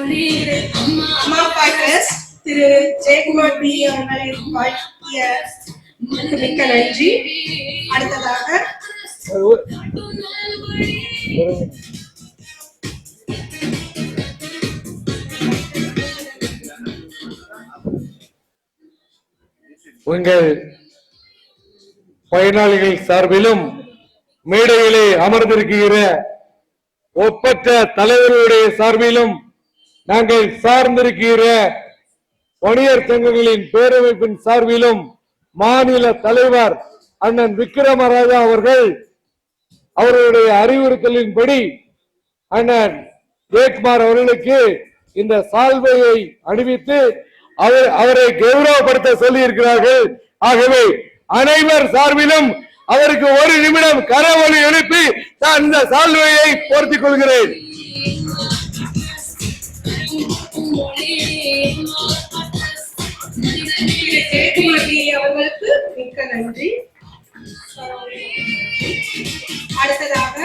அம்மா பாட்காஸ்ட் திரு ஜெயக்குமார் பி அவர்களை வாழ்த்திய மிக்க நன்றி. அடுத்ததாக உங்கள் பயனாளிகள் சார்பிலும் மேடையிலே அமர்ந்திருக்கிற ஒப்பற்ற தலைவர்களுடைய சார்பிலும் நாங்கள் சார்ந்திருக்கிற வணிகர் சங்கங்களின் பேரமைப்பின் சார்பிலும் மாநில தலைவர் அண்ணன் விக்ரமராஜா அவர்கள் அவர்களுடைய அறிவுறுத்தலின்படி அண்ணன் ஜெயக்குமார் அவர்களுக்கு இந்த சால்வையை அணிவித்து அவரை கௌரவப்படுத்த சொல்லி இருக்கிறார்கள். ஆகவே அனைவர் சார்பிலும் அவருக்கு ஒரு நிமிடம் கரவொலி எழுப்பி நான் இந்த சால்வையை போர்த்திக் கொள்கிறேன். அவர்களுக்கு மிக்க நன்றி. அடுத்ததாக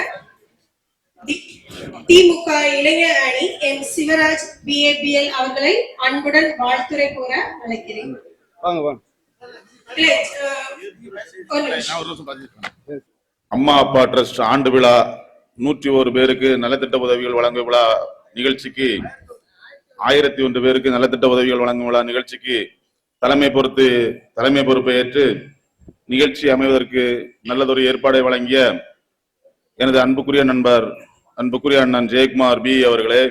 திமுக இளைஞர் அணி எம் சிவராஜ் BABL அவர்களை அன்புடன் வாழ்த்துரை கூற அழைக்கிறேன். அம்மா அப்பா ட்ரஸ்ட் ஆண்டு விழா 101 பேருக்கு நலத்திட்ட உதவிகள் வழங்கும் விழா நிகழ்ச்சிக்கு 1001 பேருக்கு நலத்திட்ட உதவிகள் வழங்கும் விழா நிகழ்ச்சிக்கு தலைமை பொறுப்பை ஏற்று நிகழ்ச்சி அமைவதற்கு நல்லதொரு ஏற்பாடை வழங்கிய எனது அன்புக்குரிய அண்ணன் ஜெயக்குமார் B அவர்களே,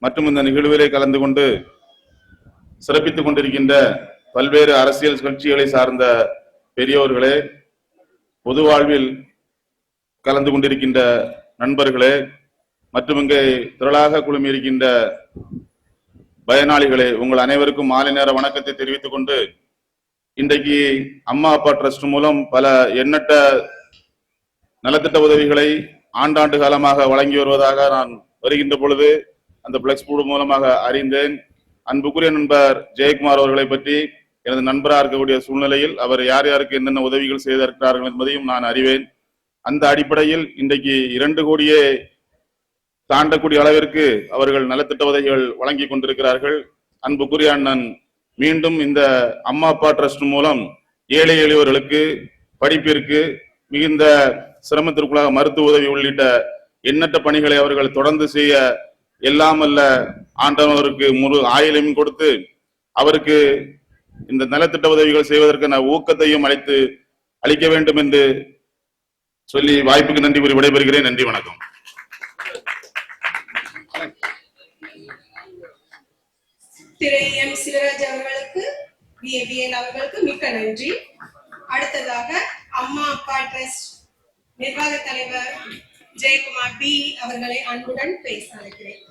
மற்றும் இந்த நிகழ்விலே கலந்து கொண்டு சிறப்பித்துக் கொண்டிருக்கின்ற பல்வேறு அரசியல் கட்சிகளை சார்ந்த பெரியோர்களே, பொது வாழ்வில் கலந்து கொண்டிருக்கின்ற நண்பர்களே, மற்றும் இங்கே திரளாக குழுமியிருக்கின்ற பயனாளிகளே, உங்கள் அனைவருக்கும் மாலை நேர வணக்கத்தை தெரிவித்துக் கொண்டு, இன்றைக்கு அம்மா அப்பா ட்ரஸ்ட் மூலம் பல எண்ணற்ற நலத்திட்ட உதவிகளை ஆண்டாண்டு காலமாக வழங்கி வருவதாக நான் வருகின்ற பொழுது அந்த பிளக்ஸ் போர்டு மூலமாக அறிந்தேன். அன்புக்குரிய நண்பர் ஜெயக்குமார் அவர்களை பற்றி எனது நண்பராக இருக்கக்கூடிய சூழ்நிலையில் அவர் யார் யாருக்கு என்னென்ன உதவிகள் செய்திருக்கிறார்கள் என்பதையும் நான் அறிவேன். அந்த அடிப்படையில் இன்றைக்கு 2 கோடியே தாண்டக்கூடிய அளவிற்கு அவர்கள் நலத்திட்ட உதவிகள் வழங்கி கொண்டிருக்கிறார்கள். அன்புக்குரிய அண்ணன் மீண்டும் இந்த அம்மா அப்பா ட்ரஸ்ட் மூலம் ஏழை எளியவர்களுக்கு படிப்பிற்கு மிகுந்த சிரமத்திற்குள்ளாக மருத்துவ உதவி உள்ளிட்ட எண்ணற்ற பணிகளை அவர்கள் தொடர்ந்து செய்ய எல்லாமல்ல ஆண்டவருக்கு முழு ஆயுளையும் கொடுத்து அவருக்கு இந்த நலத்திட்ட உதவிகள் செய்வதற்கான ஊக்கத்தையும் அளிக்க வேண்டும் என்று சொல்லி வாய்ப்புக்கு நன்றி கூறி விடைபெறுகிறேன். நன்றி, வணக்கம். திரு எம் சிவராஜ் அவர்களுக்கு BABL அவர்களுக்கு மிக்க நன்றி. அடுத்ததாக அம்மா அப்பா ட்ரஸ்ட் நிர்வாக தலைவர் ஜெயக்குமார் B அவர்களை அன்புடன் பேச அழைக்கிறேன்.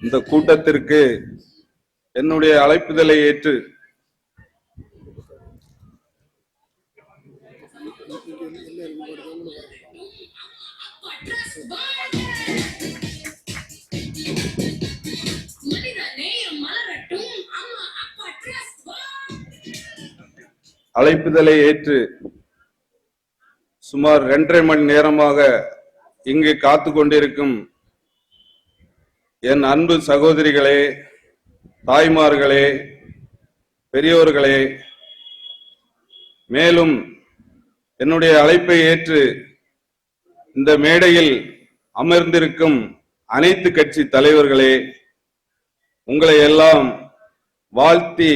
இந்த கூட்டத்திற்கு என்னுடைய அழைப்புதலை ஏற்று சுமார் 2.5 மணி நேரமாக இங்கு காத்து கொண்டிருக்கும் என் அன்பு சகோதரிகளே, தாய்மார்களே, பெரியோர்களே, மேலும் என்னுடைய அழைப்பை ஏற்று இந்த மேடையில் அமர்ந்திருக்கும் அனைத்து கட்சி தலைவர்களே, உங்களை எல்லாம் வாழ்த்தி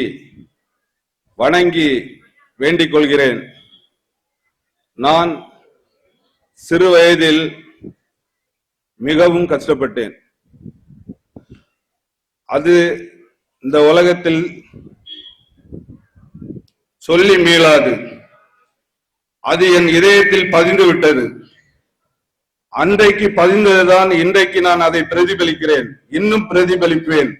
வணங்கி வேண்டிக் கொள்கிறேன். நான் சிறு வயதில் மிகவும் கஷ்டப்பட்டேன். அது இந்த உலகத்தில் சொல்லி மீளாது. அது என் இதயத்தில் பதிந்து விட்டது. அன்றைக்கு பதிந்ததுதான் இன்றைக்கு நான் அதை பிரதிபலிக்கிறேன், இன்னும் பிரதிபலிப்பேன்.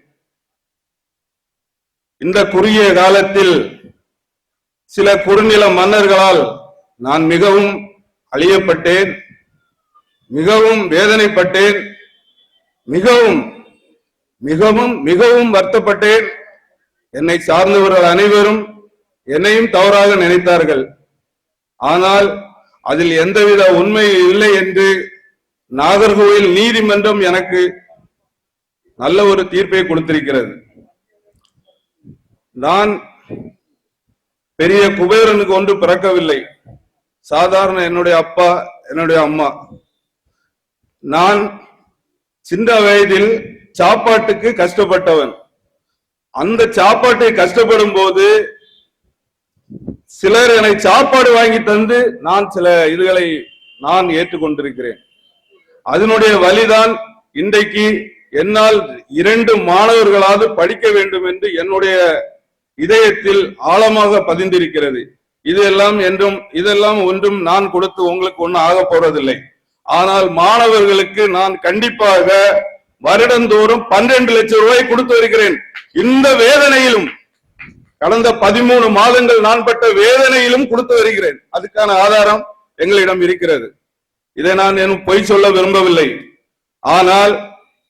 இந்த குறுகிய காலத்தில் சில குறுநில மன்னர்களால் நான் மிகவும் அழியப்பட்டேன், மிகவும் வேதனைப்பட்டேன், மிகவும் மிகவும் மிகவும் வருத்தப்பட்டேன். என்னை சார்ந்தவர்கள் அனைவரும் என்னையும் தவறாக நினைத்தார்கள். ஆனால் அதில் எந்தவித உண்மை இல்லை என்று நாகர்கோவில் நீதிமன்றம் எனக்கு நல்ல ஒரு தீர்ப்பை கொடுத்திருக்கிறது. நான் பெரிய குபேரனுக்கு ஒன்று பிறக்கவில்லை. சாதாரண என்னுடைய அப்பா, என்னுடைய அம்மா. நான் சின்ன வயதில் சாப்பாட்டுக்கு கஷ்டப்பட்டவன். அந்த சாப்பாட்டை கஷ்டப்படும் போது சிலர் என்னை சாப்பாடு வாங்கி தந்து நான் சில இதுகளை நான் ஏற்றுக்கொண்டிருக்கிறேன். அதனுடைய வழிதான் இன்றைக்கு என்னால் 2 மாணவர்களாவது படிக்க வேண்டும் என்று என்னுடைய இதயத்தில் ஆழமாக பதிந்திருக்கிறது. இதெல்லாம் ஒன்றும் நான் கொடுத்து உங்களுக்கு ஒன்றும் ஆக போறதில்லை. ஆனால் மாணவர்களுக்கு நான் கண்டிப்பாக வருடந்தோறும் 12 லட்சம் ரூபாய் கொடுத்து வருகிறேன். இந்த வேதனையிலும் கடந்த 13 மாதங்கள் நான் பட்ட வேதனையிலும் கொடுத்து வருகிறேன். அதுக்கான ஆதாரம் எங்களிடம் இருக்கிறது. இதை நான் பொய் சொல்ல விரும்பவில்லை. ஆனால்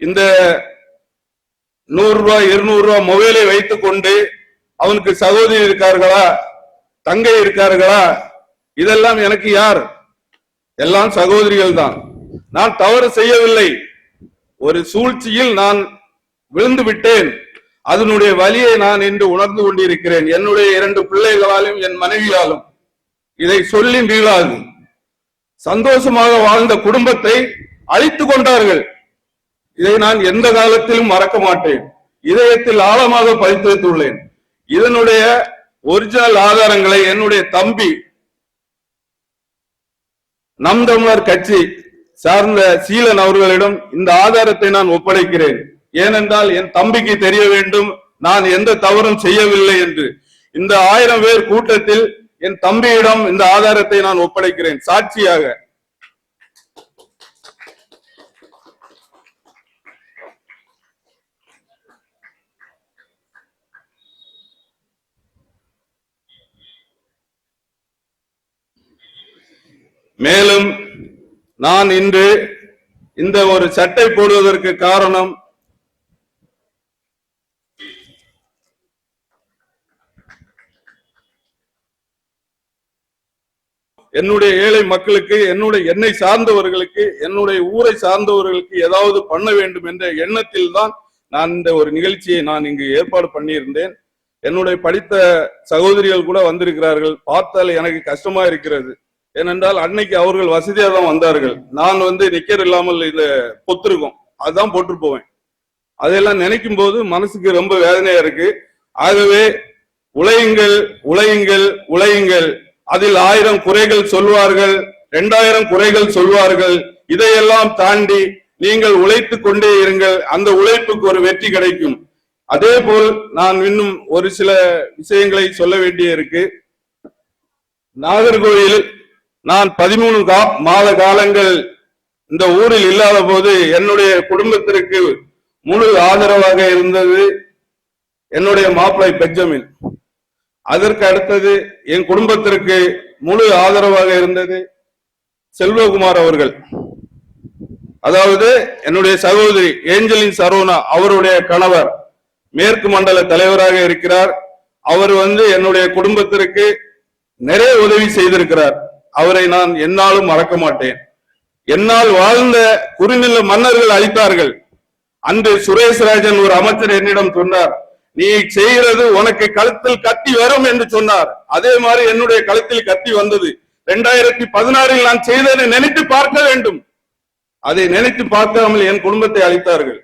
இந்த 100 ரூபாய் 200 ரூபாய் மொபைலை வைத்துக் கொண்டு அவனுக்கு சகோதரி இருக்கார்களா, தங்கை இருக்கார்களா, இதெல்லாம் எனக்கு யார்? எல்லாம் சகோதரிகள் தான். நான் தவறு செய்யவில்லை. ஒரு சூழ்ச்சியில் நான் விழுந்து விட்டேன். அதனுடைய வலியை நான் இன்று உணர்ந்து கொண்டிருக்கிறேன். என்னுடைய 2 பிள்ளைகளாலும் என் மனைவியாலும் இதை சொல்லி மீளாது. சந்தோஷமாக வாழ்ந்த குடும்பத்தை அழித்துக் கொண்டார்கள். இதை நான் எந்த காலத்திலும் மறக்க மாட்டேன். இதயத்தில் ஆழமாக பதித்து வைத்துள்ளேன். இதனுடைய ஒரிஜினல் ஆதாரங்களை என்னுடைய தம்பி நம் தமிழர் கட்சி சார்ந்த சீலன் அவர்களிடம் இந்த ஆதாரத்தை நான் ஒப்படைக்கிறேன். ஏனென்றால் என் தம்பிக்கு தெரிய வேண்டும் நான் எந்த தவறும் செய்யவில்லை என்று. இந்த 1000 பேர் கூட்டத்தில் என் தம்பியிடம் இந்த ஆதாரத்தை நான் ஒப்படைக்கிறேன் சாட்சியாக. மேலும் நான் இன்று இந்த ஒரு சட்டை போடுவதற்கு காரணம் என்னுடைய ஏழை மக்களுக்கு, என்னை சார்ந்தவர்களுக்கு, என்னுடைய ஊரை சார்ந்தவர்களுக்கு ஏதாவது பண்ண வேண்டும் என்ற எண்ணத்தில் தான் நான் இந்த ஒரு நிகழ்ச்சியை நான் இங்கு ஏற்பாடு பண்ணியிருந்தேன். என்னுடைய படித்த சகோதரிகள் கூட வந்திருக்கிறார்கள். பார்த்தால் எனக்கு கஷ்டமா இருக்கிறது. ஏனென்றால் அன்னைக்கு அவர்கள் வசதியாக தான் வந்தார்கள். நான் நிக்கர் இல்லாமல் இத பொத்திருக்கோம், அதுதான் போட்டு போவேன். அதெல்லாம் நினைக்கும் போது மனசுக்கு ரொம்ப வேதனையா இருக்கு. ஆகவே உழையுங்கள், உழையுங்கள், உழையுங்கள். அதில் 1000 குறைகள் சொல்வார்கள், 2000 குறைகள் சொல்வார்கள். இதையெல்லாம் தாண்டி நீங்கள் உழைத்துக் கொண்டே இருங்கள். அந்த உழைப்புக்கு ஒரு வெற்றி கிடைக்கும். அதே போல் நான் இன்னும் ஒரு சில விஷயங்களை சொல்ல வேண்டிய இருக்கு. நாகர்கோவில் நான் 13 மாத காலங்கள் இந்த ஊரில் இல்லாத போது என்னுடைய குடும்பத்திற்கு முழு ஆதரவாக இருந்தது என்னுடைய மாப்பிள்ளை பெஞ்சமின். அதற்கு அடுத்தது என் குடும்பத்திற்கு முழு ஆதரவாக இருந்தது செல்வகுமார் அவர்கள். அதாவது என்னுடைய சகோதரி ஏஞ்சலின் சரோனா அவருடைய கணவர் மேற்கு மண்டல தலைவராக இருக்கிறார். அவர் என்னுடைய குடும்பத்திற்கு நிறைய உதவி செய்திருக்கிறார். அவரை நான் என்னாலும் மறக்க மாட்டேன். என்னால் வாழ்ந்த குறுநில மன்னர்கள் அளித்தார்கள். அன்று சுரேஷ்ராஜன் ஒரு அமைச்சர் என்னிடம் சொன்னார், நீ செய்கிறது உனக்கு கழுத்தில் கத்தி வரும் என்று சொன்னார். அதே மாதிரி என்னுடைய கழுத்தில் கத்தி வந்தது. 2016 நான் செய்ததை நினைத்து பார்க்க வேண்டும். அதை நினைத்து பார்க்காமல் என் குடும்பத்தை அளித்தார்கள்.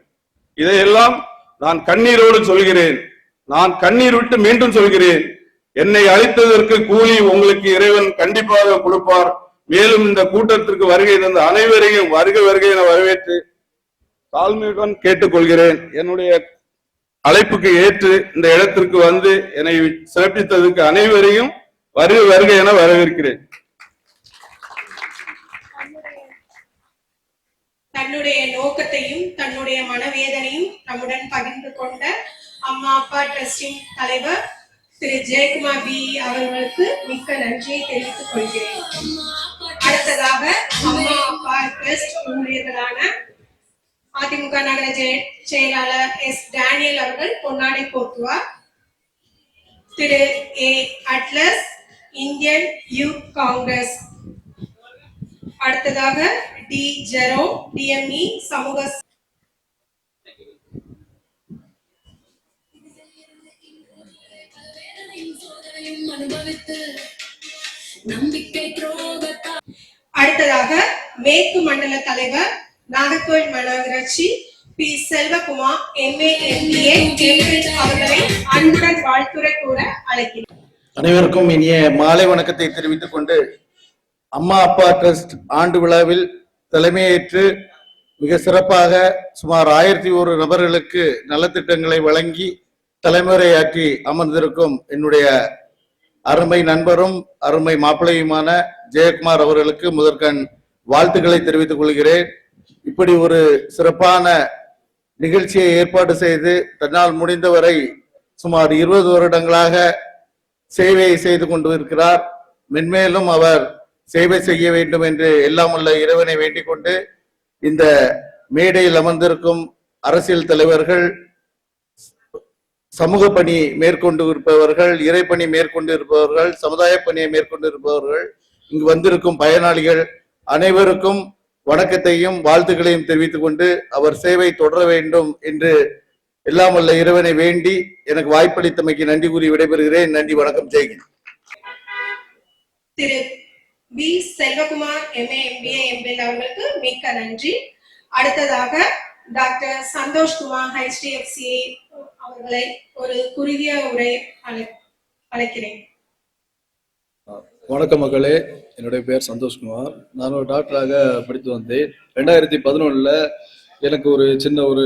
இதையெல்லாம் நான் கண்ணீரோடு சொல்கிறேன். நான் கண்ணீர் விட்டு மீண்டும் சொல்கிறேன், என்னை அழைத்ததற்கு கூலி உங்களுக்கு இறைவன் கண்டிப்பாக கொடுப்பார். மேலும் இந்த கூட்டத்திற்கு வருகை தந்த அனைவரையும் வருக வருகை என வரவேற்று தாழ்மையுடன் கேட்டுக்கொள்கிறேன். என்னுடைய அழைப்புக்கு ஏற்று இந்த இடத்திற்கு என்னை சிறப்பித்ததற்கு அனைவரையும் வருக வருக என வரவேற்கிறேன். தன்னுடைய நோக்கத்தையும் தன்னுடைய மனவேதனையும் நம்முடன் பகிர்ந்து கொண்ட அம்மா அப்பா ட்ரஸ்டின் தலைவர் திரு ஜெயக்குமார் பி அவர்களுக்கு மிக்க நன்றியை தெரிவித்துக் கொள்கிறேன். அடுத்ததாக அம்மா அப்பா ட்ரஸ்ட் ஊழியர்களான அதிமுக நகர செயலாளர் எஸ் டேனியல் அவர்கள் பொன்னாடை போர்த்துவார். திரு ஏ அட்லஸ் இந்தியன் யூத் காங்கிரஸ் அடுத்ததாக டி ஜெரோ டிஎம்இ சமூக அடுத்ததாக மேற்கு மண்டல தலைவர் நாகர்கோவில் மாநகராட்சி பி செல்வகுமார் MA MBA அவர்களை அன்புடன் வாழ்த்துரை கூற அழைக்கிறேன். அனைவருக்கும் இனிய மாலை வணக்கத்தை தெரிவித்துக் கொண்டு அம்மா அப்பா ட்ரஸ்ட் ஆண்டு விழாவில் தலைமையேற்று மிக சிறப்பாக சுமார் 1001 நபர்களுக்கு நலத்திட்டங்களை வழங்கி தலைமுறையாற்றி அமர்ந்திருக்கும் என்னுடைய அருமை நண்பரும் அருமை மாப்பிள்ளையுமான ஜெயக்குமார் அவர்களுக்கு முதற்கண் வாழ்த்துக்களை தெரிவித்துக் கொள்கிறேன். இப்படி ஒரு சிறப்பான நிகழ்ச்சியை ஏற்பாடு செய்து தன்னால் முடிந்தவரை சுமார் 20 வருடங்களாக சேவையை செய்து கொண்டு இருக்கிறார். மென்மேலும் அவர் சேவை செய்ய வேண்டும் என்று எல்லாம் உள்ள இறைவனை வேண்டிக் கொண்டு இந்த மேடையில் அமர்ந்திருக்கும் அரசியல் தலைவர்கள், சமூக பணி மேற்கொண்டு இருப்பவர்கள், இறைப்பணி மேற்கொண்டு இருப்பவர்கள், சமுதாய பணியை மேற்கொண்டு இருப்பவர்கள், இங்கு வந்திருக்கும் பயனாளிகள் அனைவருக்கும் வணக்கத்தையும் வாழ்த்துக்களையும் தெரிவித்துக் கொண்டு அவர் சேவை தொடர வேண்டும் என்று எல்லாம் வல்ல இறைவனை வேண்டி எனக்கு வாய்ப்பளித்தமைக்கு நன்றி கூறி விடைபெறுகிறேன். நன்றி, வணக்கம், ஜெய்ஹிந்த். திரு P Selvakumar MA MBA MBL அவர்களுக்கு மிக்க நன்றி. அடுத்ததாக டாக்டர் சந்தோஷ்குமார் HDFCA அவர்களை ஒரு குறுகிய உரை அழைக்கிறேன். வணக்கம் மக்களே, என்னுடைய பேர் சந்தோஷ்குமார். நான் ஒரு டாக்டராக படித்து வந்தேன். 2011 எனக்கு ஒரு சின்ன ஒரு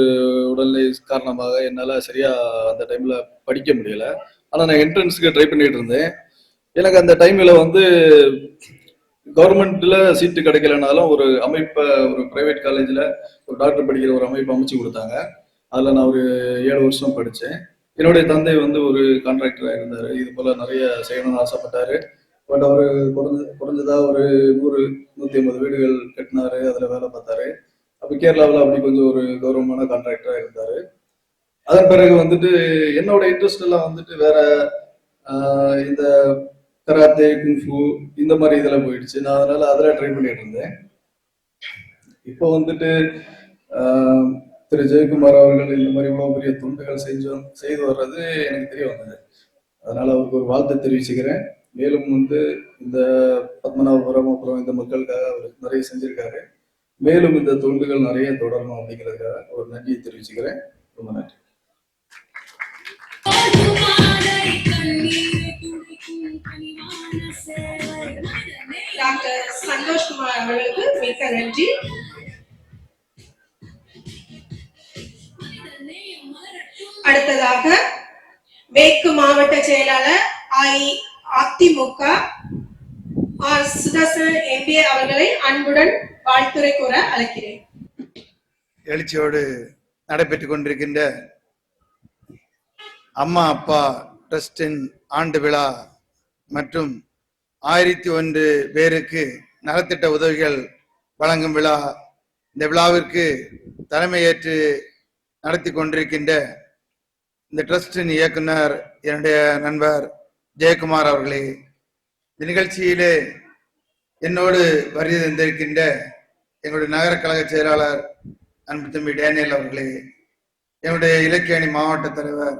உடல்நிலை காரணமாக என்னால் சரியா அந்த டைம்ல படிக்க முடியல. ஆனால் நான் என்ட்ரன்ஸுக்கு ட்ரை பண்ணிட்டு இருந்தேன். எனக்கு அந்த டைம்ல கவர்மெண்ட்ல சீட்டு கிடைக்கலனாலும் ஒரு அமைப்பை, ஒரு பிரைவேட் காலேஜில் ஒரு டாக்டர் படிக்கிற ஒரு அமைப்பு அமைச்சு கொடுத்தாங்க. அதில் நான் ஒரு 7 வருஷம் படித்தேன். என்னுடைய தந்தை ஒரு கான்ட்ராக்டராக இருந்தார். இது போல நிறைய செய்யணும்னு ஆசைப்பட்டாரு. பட் அவர் குறைஞ்சதா ஒரு 100-150 வீடுகள் கட்டினாரு, அதில் வேலை பார்த்தாரு. அப்போ கேரளாவில் அப்படி கொஞ்சம் ஒரு கௌரவமான கான்ட்ராக்டராக இருந்தார். அதன் பிறகு என்னோட இன்ட்ரெஸ்ட் எல்லாம் வேற இந்த கராத்தே, குங்ஃபு இந்த மாதிரி இதெல்லாம் போயிடுச்சு. நான் அதனால அதில் ட்ரை பண்ணிட்டு இருந்தேன். இப்போ திரு ஜெயக்குமார் அவர்கள் இந்த மாதிரி இவ்வளவு பெரிய தொண்டுகள் செய்து வர்றது எனக்கு தெரிய வந்தது. அதனால அவருக்கு ஒரு வாழ்த்து தெரிவிச்சுக்கிறேன். மேலும் இந்த பத்மநாபபுரம் அப்புறம் இந்த மக்களுக்காக அவர் நிறைய செஞ்சிருக்காரு. மேலும் இந்த தொண்டுகள் நிறைய தொடரணும் அப்படிங்கிறதுக்காக ஒரு நன்றியை தெரிவிச்சுக்கிறேன். ரொம்ப நன்றி. டாக்டர் சந்தோஷ்குமார் அவர்களுக்கு மிக்க நன்றி. அடுத்ததாக மேற்கு மாவட்ட செயலாளர் அதிமுக சுதர்சன் MBA அவர்களை அன்புடன் வாழ்த்துரை கூற அழைக்கிறேன். எழுச்சியோடு நடைபெற்றுக் கொண்டிருக்கின்ற அம்மா அப்பா ட்ரஸ்டின் ஆண்டு விழா மற்றும் 1001 பேருக்கு நலத்திட்ட உதவிகள் வழங்கும் விழா. இந்த விழாவிற்கு தலைமையேற்று நடத்தி கொண்டிருக்கின்ற இந்த ட்ரஸ்டின் இயக்குனர் என்னுடைய நண்பர் ஜெயக்குமார் அவர்களே, இந்த நிகழ்ச்சியிலே என்னோடு வருகை தந்திருக்கின்ற எங்களுடைய நகர கழக செயலாளர் அன்பு தம்பி டேனியல் அவர்களே, என்னுடைய இலக்கிய அணி மாவட்ட தலைவர்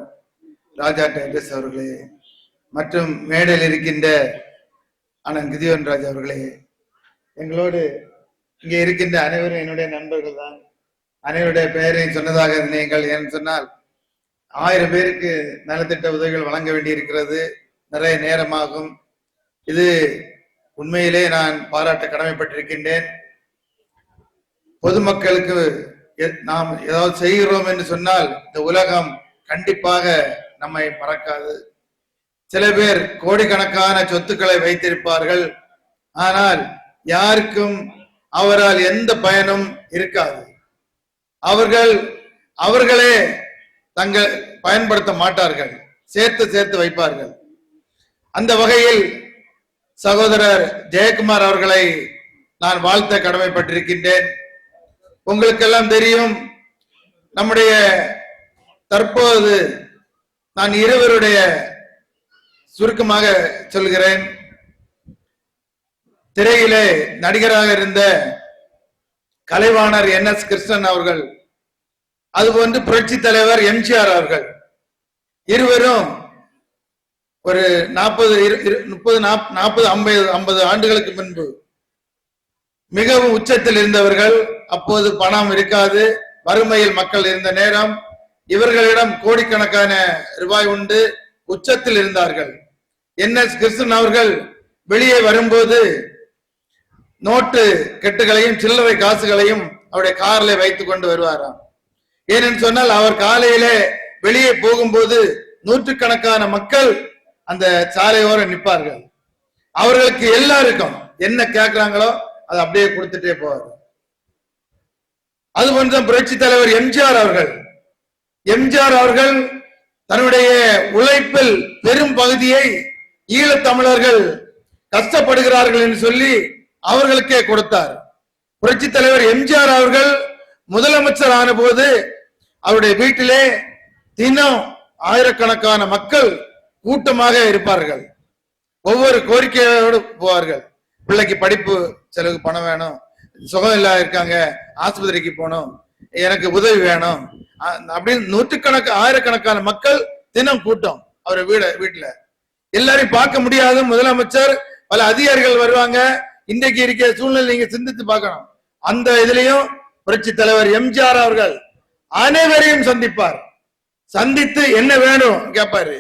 ராஜா டைட்டஸ் அவர்களே, மற்றும் மேடையில் இருக்கின்ற அண்ணன் கிதியோன் ராஜ் அவர்களே, எங்களோடு இங்கே இருக்கின்ற அனைவரும் என்னுடைய நண்பர்கள் தான். அனைவருடைய பெயரையும் சொன்னதாக நீங்கள் ஏன்னு சொன்னால் 1000 பேருக்கு நலத்திட்ட உதவிகள் வழங்க வேண்டியிருக்கிறது. நிறைய நேரமாகும். இது உண்மையிலே நான் பாராட்ட கடமைப்பட்டிருக்கின்றேன். பொதுமக்களுக்கு நாம் ஏதாவது செய்கிறோம் என்று சொன்னால் இந்த உலகம் கண்டிப்பாக நம்மை மறக்காது. சில பேர் கோடிக்கணக்கான சொத்துக்களை வைத்திருப்பார்கள், ஆனால் யாருக்கும் அவரால் எந்த பயனும் இருக்காது. அவர்களே தங்கள் பயன்படுத்த மாட்டார்கள், சேர்த்து வைப்பார்கள். அந்த வகையில் சகோதரர் ஜெயக்குமார் அவர்களை நான் வாழ்த்த கடமைப்பட்டிருக்கின்றேன். உங்களுக்கெல்லாம் தெரியும், நம்முடைய தற்போது நான் இருவருடைய சுருக்கமாக சொல்கிறேன். திரையிலே நடிகராக இருந்த கலைவாணர் NS கிருஷ்ணன் அவர்கள், அதுபோன்று புரட்சி தலைவர் MGR அவர்கள் இருவரும் ஒரு 40 ஆண்டுகளுக்கு முன்பு மிகவும் உச்சத்தில் இருந்தவர்கள். அப்போது பணம் இருக்காது, வறுமையில் மக்கள் இருந்த நேரம். இவர்களிடம் கோடிக்கணக்கான ரூபாய் உண்டு, உச்சத்தில் இருந்தார்கள். NS கிருஷ்ணன் அவர்கள் வெளியே வரும்போது நோட்டு கெட்டுகளையும் சில்லறை காசுகளையும் அவருடைய காரில் வைத்துக் கொண்டு வருவாராம். ஏனென்று சொன்னால் அவர் காலையிலே வெளியே போகும்போது நூற்றுக்கணக்கான மக்கள் அந்த சாலையோரம் நிற்பார்கள். அவர்களுக்கு எல்லாருக்கும் என்ன கேட்கிறாங்களோ அதை அப்படியே கொடுத்துட்டே போவார். அதுபோன்ற புரட்சி தலைவர் எம்ஜிஆர் அவர்கள் தன்னுடைய உழைப்பில் பெரும் பகுதியை ஈழத்தமிழர்கள் கஷ்டப்படுகிறார்கள் என்று சொல்லி அவர்களுக்கே கொடுத்தார். புரட்சி தலைவர் எம்ஜிஆர் அவர்கள் முதலமைச்சர் ஆன போது அவருடைய வீட்டிலே தினம் ஆயிரக்கணக்கான மக்கள் கூட்டமாக இருப்பார்கள். ஒவ்வொரு கோரிக்கையோடு போவார்கள். பிள்ளைக்கு படிப்பு செலவு பணம் வேணும், சுகம் இல்லாத இருக்காங்க, ஆஸ்பத்திரிக்கு போகணும், எனக்கு உதவி வேணும் அப்படின்னு ஆயிரக்கணக்கான மக்கள் தினம் கூட்டம் அவர் வீட்டுல. எல்லாரையும் பார்க்க முடியாத முதலமைச்சர், பல அதிகாரிகள் வருவாங்க. இன்றைக்கு இருக்கிற சூழ்நிலை நீங்க சிந்தித்து பார்க்கணும். அந்த இதுலயும் புரட்சி தலைவர் எம்ஜிஆர் அவர்கள் அனைவரையும் சந்திப்பார். சந்தித்து என்ன வேணும் கேட்பாரு.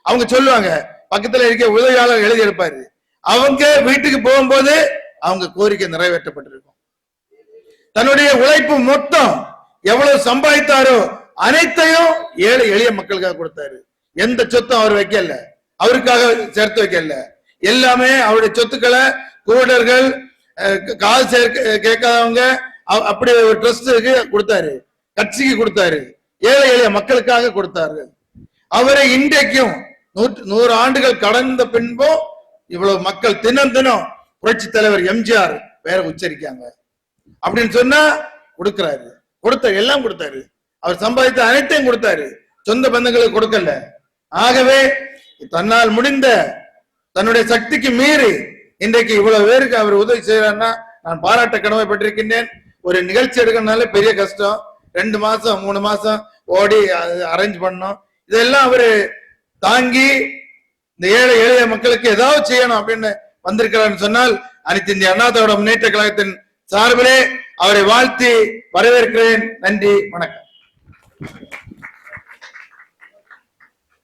அவங்க சொல்லுவாங்க, பக்கத்துல இருக்க உதவியாளர் எழுதி எடுப்பாரு. அவங்க வீட்டுக்கு போகும்போது அவங்க கோரிக்கை நிறைவேற்றப்பட்டிருக்கும். தன்னுடைய உழைப்பு மொத்தம் எவ்வளவு சம்பாதித்தாரோ அனைத்தையும் ஏழை எளிய மக்களுக்காக கொடுத்தாரு. எந்த சொத்தும் அவர் வைக்கல, அவருக்காக சேர்த்து வைக்கல. எல்லாமே அவருடைய சொத்துக்களை கூடர்கள், கால் கேட்காதவங்க அப்படி ஒரு ட்ரஸ்டுக்கு கொடுத்தாரு, கட்சிக்கு கொடுத்தாரு, ஏழை எளிய மக்களுக்காக கொடுத்தாரு. அவரை இன்றைக்கும் 100 ஆண்டுகள் கடந்த பின்பும் இவ்வளவு மக்கள் தினம் புரட்சி தலைவர் எம்ஜிஆர் வேற உச்சரிக்காங்க அப்படின்னு சொன்னா கொடுக்கிறாரு. எல்லாம் கொடுத்தாரு. அவர் சம்பாதித்த அனைத்தையும் கொடுத்தாரு, சொந்த பந்தங்களுக்கு கொடுக்கல. ஆகவே தன்னால் முடிந்த தன்னுடைய சக்திக்கு மீறி இன்றைக்கு இவ்வளவு பேருக்கு அவர் உதவி செய்யறாருன்னா நான் பாராட்ட கடமைப்பட்டிருக்கின்றேன். ஒரு நிகழ்ச்சி எடுக்கணும்னால பெரிய கஷ்டம். 2 மாசம் 3 மாசம் ஓடி அரேஞ்ச் பண்ணோம். இதெல்லாம் அவரு தாங்கி இந்த ஏழை எளிய மக்களுக்கு ஏதாவது செய்யணும் அப்படின்னு வந்திருக்கிறார் சொன்னால் அனைத்து இந்திய அண்ணா திராவிட முன்னேற்ற கழகத்தின் சார்பிலே அவரை வாழ்த்தி வரவேற்கிறேன். நன்றி, வணக்கம்.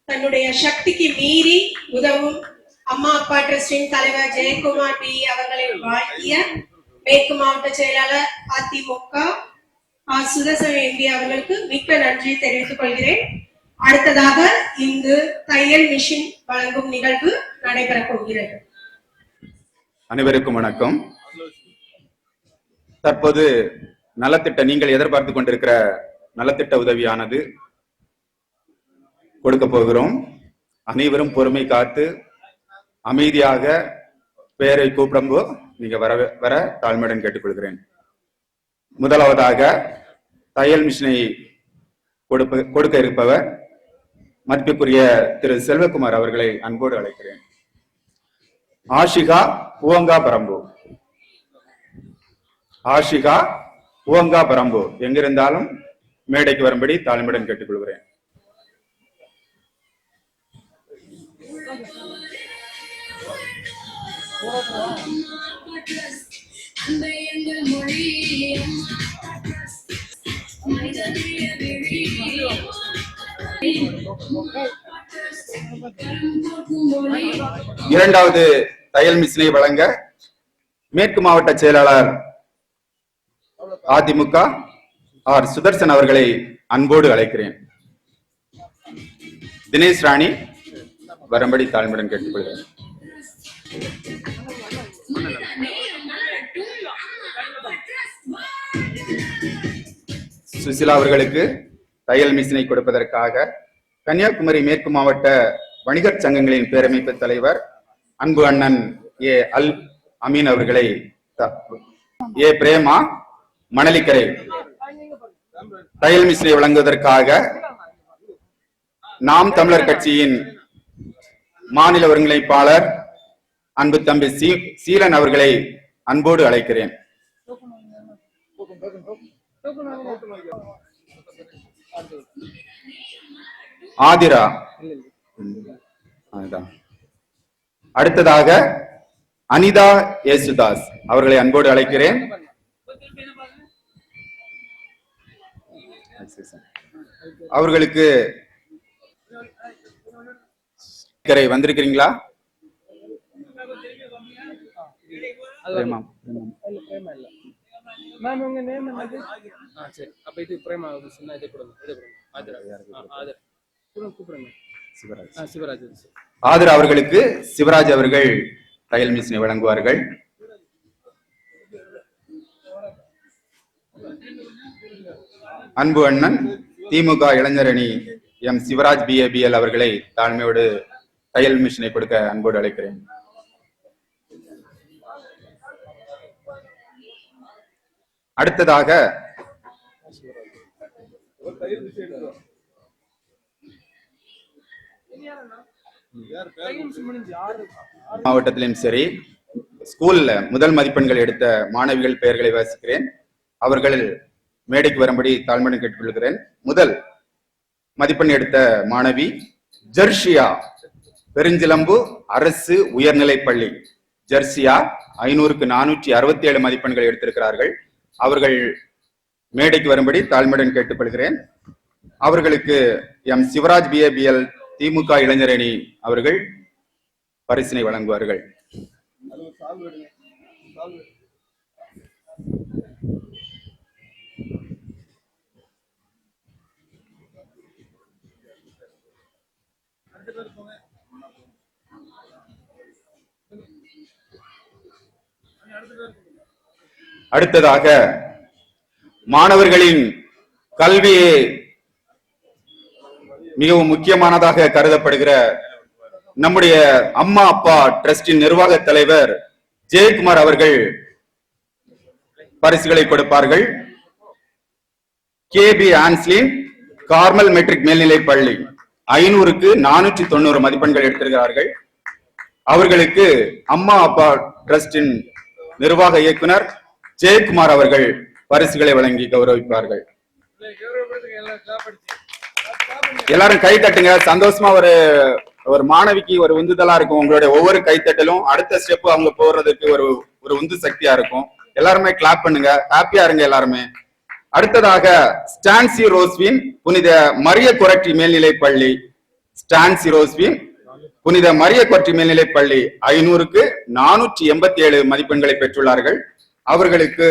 தன்னுடைய சக்திக்கு மீறி உதவும் அம்மா அப்பா ட்ரஸ்டின் தலைவர் ஜெயக்குமார் பி அவர்களை வாழ்த்திய மேற்கு மாவட்ட செயலாளர் அதிமுக சுதர்சன் எம்பி அவர்களுக்கு மிக்க நன்றி தெரிவித்துக் கொள்கிறேன். அடுத்ததாக இங்கு தையல் மிஷின் வழங்கும் நிகழ்வு நடைபெறப் போகிறது. அனைவருக்கும் வணக்கம். தற்போது நலத்திட்ட நீங்கள் எதிர்பார்த்து கொண்டிருக்கிற நலத்திட்ட உதவியானது கொடுக்க போகிறோம். அனைவரும் பொறுமை காத்து அமைதியாக பெயரை கூப்பிடும்போது நீங்க வர தாழ்மையுடன் கேட்டுக்கொள்கிறேன். முதலாவதாக தையல் மிஷினை கொடுக்க இருப்பவர் மதிப்புக்குரிய திரு செல்வகுமார் அவர்களை அன்போடு அழைக்கிறேன். ஆஷிகா உவங்கா பரம்பு. ஆஷிகா உவங்கா பரம்பு எங்கிருந்தாலும் மேடைக்கு வரும்படி தாழ்மையுடன் கேட்டுக்கொள்கிறேன். இரண்டாவது தையல் மிஷினை வழங்க மேற்கு மாவட்ட செயலாளர் அதிமுக சுதர்சன் அவர்களை அன்போடு அழைக்கிறேன். தினேஷ் ராணி வரும்படி தாழ்மையுடன் கேட்டுக்கொள்கிறேன். சுசிலா அவர்களுக்கு தையல் மிஷினை கொடுப்பதற்காக கன்னியாகுமரி மேற்கு மாவட்ட வணிகர் சங்கங்களின் பேரமைப்பு தலைவர் அன்பு அண்ணன் ஏ அல் அமீன் அவர்களை ஏ பிரேமா மணலிக்கரை தையல் மிஷினை வழங்குவதற்காக நாம் தமிழர் கட்சியின் மாநில ஒருங்கிணைப்பாளர் அன்பு தம்பி சீலன் அவர்களை அன்போடு அழைக்கிறேன். ஆதிரா. அதுதான். அடுத்ததாக அனிதா ஏசுதாஸ் அவர்களை அன்போடு அழைக்கிறேன். அவர்களுக்கு வந்திருக்கிறீங்களா? ஆதர் அவர்களுக்கு சிவராஜ் அவர்கள் தையல் மிஷினை வழங்குவார்கள். அன்பு அண்ணன் திமுக இளைஞரணி எம் சிவராஜ் BABL அவர்களை தாழ்மையோடு தையல் மிஷினை கொடுக்க அன்போடு அழைக்கிறேன். அடுத்ததாக மாவட்டத்திலும் சரி ஸ்கூல்ல முதல் மதிப்பெண்கள் எடுத்த மாணவிகள் பெயர்களை வாசிக்கிறேன். அவர்கள் மேடைக்கு வரும்படி தாழ்மையுடன் கேட்டுக்கொள்கிறேன். முதல் மதிப்பெண் எடுத்த மாணவி ஜெர்ஷியா, பெருஞ்சிலம்பு அரசு உயர்நிலைப் பள்ளி. ஜெர்சியா 500க்கு 467 மதிப்பெண்கள் எடுத்திருக்கிறார்கள். அவர்கள் மேடைக்கு வரும்படி தாழ்மையுடன் கேட்டுக்கொள்கிறேன். அவர்களுக்கு எம் சிவராஜ் BABL திமுக இளைஞரணி அவர்கள் பரிசினை வழங்குவார்கள். அடுத்ததாக மாணவர்களின் கல்வியே மிகவும் முக்கியமானதாக கருதப்படுகிற நம்முடைய அம்மா அப்பா டிரஸ்டின் நிர்வாக தலைவர் ஜெயக்குமார் அவர்கள் பரிசுகளை கொடுப்பார்கள். KB ஆன்ஸ்லின் கார்மல் மெட்ரிக் மேல்நிலைப் பள்ளி 500க்கு 490 மதிப்பெண்கள் எடுத்திருக்கிறார்கள். அவர்களுக்கு அம்மா அப்பா டிரஸ்டின் நிர்வாக இயக்குனர் ஜெயக்குமார் அவர்கள் பரிசுகளை வழங்கி கௌரவிப்பார்கள். எல்லாரும் கை தட்டுங்க. சந்தோஷமா ஒரு மாணவிக்கு ஒரு உந்துதலா இருக்கும். உங்களுடைய ஒவ்வொரு கைத்தட்டலும் அடுத்த ஸ்டெப் அவங்க போறதுக்கு ஒரு உந்து சக்தியா இருக்கும். எல்லாருமே கிளாப் பண்ணுங்க, ஹாப்பியா இருங்க எல்லாருமே. அடுத்ததாக ஸ்டான்சி ரோஸ்வின் புனித மரிய கொரட்டி மேல்நிலைப் பள்ளி. ஸ்டான்சி ரோஸ்வின் புனித மரிய கொரட்டி மேல்நிலைப் பள்ளி 500க்கு 487 மதிப்பெண்களை பெற்றுள்ளார்கள். அவர்களுக்கு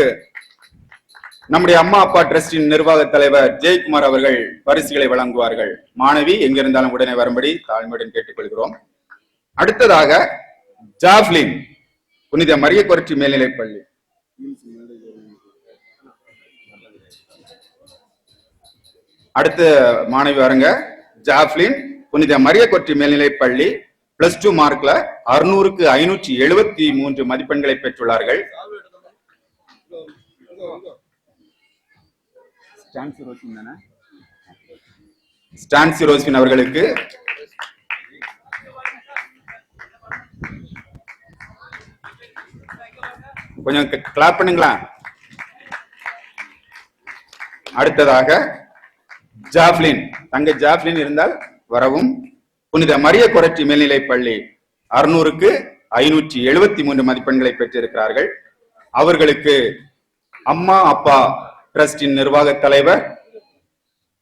நம்முடைய அம்மா அப்பா டிரஸ்டின் நிர்வாக தலைவர் ஜெயக்குமார் அவர்கள் பரிசுகளை வழங்குவார்கள். மாணவி எங்கிருந்தாலும் உடனே வரும்படி தாழ்மையுடன் கேட்டுக்கொள்கிறோம். அடுத்ததாக ஜாஃப்லின் புனித மரிய கொரட்டி மேல்நிலைப் பள்ளி. அடுத்த மாணவி வருங்க. ஜாஃப்லின் புனித மரிய கொரட்டி மேல்நிலைப் பள்ளி +2 மார்க்ல 600க்கு 573 மதிப்பெண்களை பெற்றுள்ளார்கள். ஸ்டான்சி ரோஸ்வின் அவர்களுக்கு கொஞ்சம் கிளாப் பண்ணுங்களா. அடுத்ததாக ஜாஃப்லின், தங்க ஜாஃப்லின் இருந்தால் வரவும். புனித மரிய கொரட்டி மேல்நிலைப் பள்ளி 600க்கு 573 மதிப்பெண்களை பெற்றிருக்கிறார்கள். அவர்களுக்கு அம்மா அப்பா டிரஸ்டின் நிர்வாக தலைவர்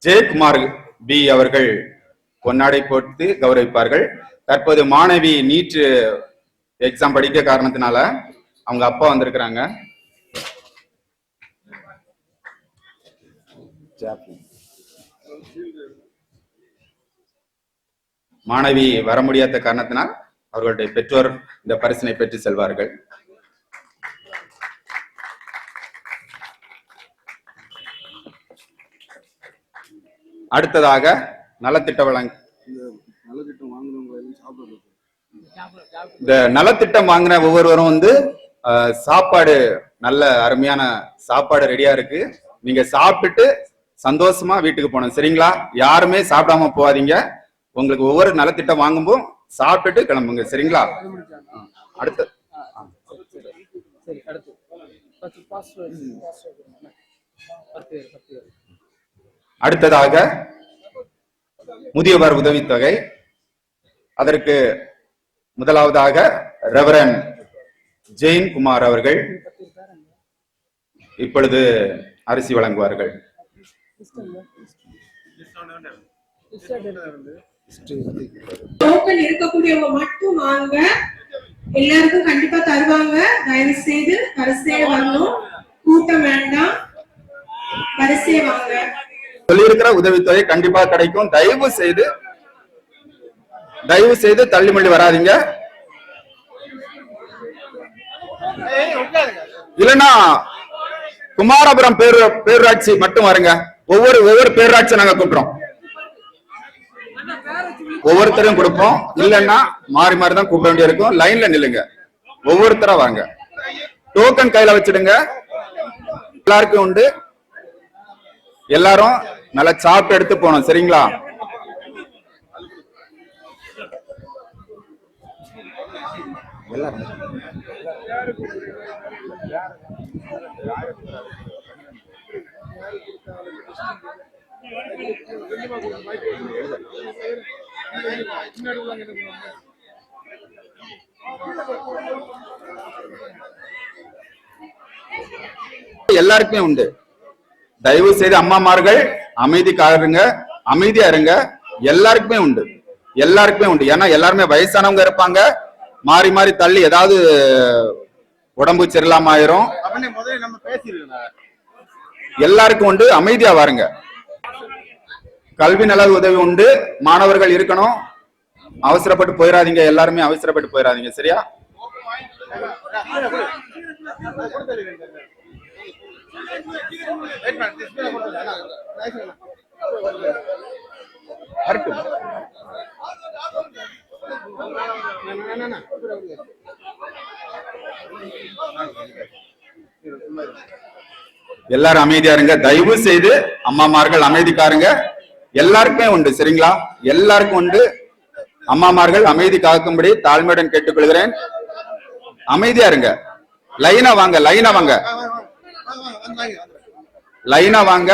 ஜெயக்குமார் B அவர்கள் பொன்னாடை போட்டு கௌரவிப்பார்கள். தற்போது மாணவி நீட் எக்ஸாம் படிக்க காரணத்தினால அவங்க அப்பா வந்திருக்கிறாங்க. மாணவி வர முடியாத காரணத்தினால் அவர்களுடைய பெற்றோர் இந்த பரிசினை பெற்று செல்வார்கள். அடுத்ததாக நலத்திட்ட இந்த நலத்திட்டம் வாங்கின ஒவ்வொருவரும் சாப்பாடு, நல்ல அருமையான சாப்பாடு ரெடியா இருக்கு. நீங்க சாப்பிட்டுட்டு சந்தோஷமா வீட்டுக்கு போகணும், சரிங்களா? யாருமே சாப்பிடாம போகாதீங்க. உங்களுக்கு ஒவ்வொரு நலத்திட்டம் வாங்கும்போது சாப்பிட்டுட்டு கிளம்புங்க, சரிங்களா? அடுத்த அடுத்ததாக முதியவர் உதவித்தொகை. அதற்கு முதலாவதாக ரெவரன் ஜெயின் குமார் அவர்கள் இப்பொழுது அரிசி வழங்குவார்கள். டோக்கன் இருக்கக்கூடியவங்க மட்டும் வாங்க, எல்லாருக்கும் கண்டிப்பா தருவாங்க. தயவு செய்து வரிசையா வரணும், கூட்டம் வேண்டாம், வரிசையா வாங்க. சொல்லியிருக்கிற உதவித்தொகை கண்டிப்பா கிடைக்கும். தயவு செய்து தள்ளிமல்லி வராதீங்க. இல்லைன்னா குமாரபுரம் பேரூராட்சி மட்டும் வருங்க. ஒவ்வொரு பேரூராட்சி நாங்க கூப்பிடுறோம், ஒவ்வொருத்தரும் கொடுப்போம். இல்லைன்னா மாறி மாறி தான் கூப்பிட வேண்டிய இருக்கும். லைன்ல நில்லுங்க, ஒவ்வொருத்தரா வாங்க. டோக்கன் கையில வச்சிடுங்க. எல்லாருக்கும் உண்டு. எல்லாரும் நல்லா சாப்பிட்டு எடுத்து போனோம், சரிங்களா? எல்லாருக்குமே உண்டு. தயவு செய்து அம்மாமார்கள் அமைதியா இருங்க. எல்லாருக்குமே உண்டு, எல்லாருக்குமே உண்டு. ஏன்னா எல்லாருமே வயசானவங்க இருப்பாங்க. மாறி மாறி தள்ளி ஏதாவது உடம்பு சரியில்லாம ஆயிரும். எல்லாருக்கும் உண்டு, அமைதியா வாருங்க. கல்வி நல உதவி உண்டு. மாணவர்கள் இருக்கணும், அவசரப்பட்டு போயிடாதீங்க. எல்லாருமே அவசரப்பட்டு போயிடாதீங்க, சரியா? எல்லாரும் அமைதியா இருங்க. தயவு செய்து அம்மாமார்கள் அமைதிக்காருங்க. எல்லாருக்குமே உண்டு, சரிங்களா? எல்லாருக்கும் உண்டு. அம்மாமார்கள் அமைதி காக்கும்படி தாழ்மையுடன் கேட்டுக்கொள்கிறேன். அமைதியா இருங்க. லைனா வாங்க, லைனா வாங்க, லைனா வாங்க.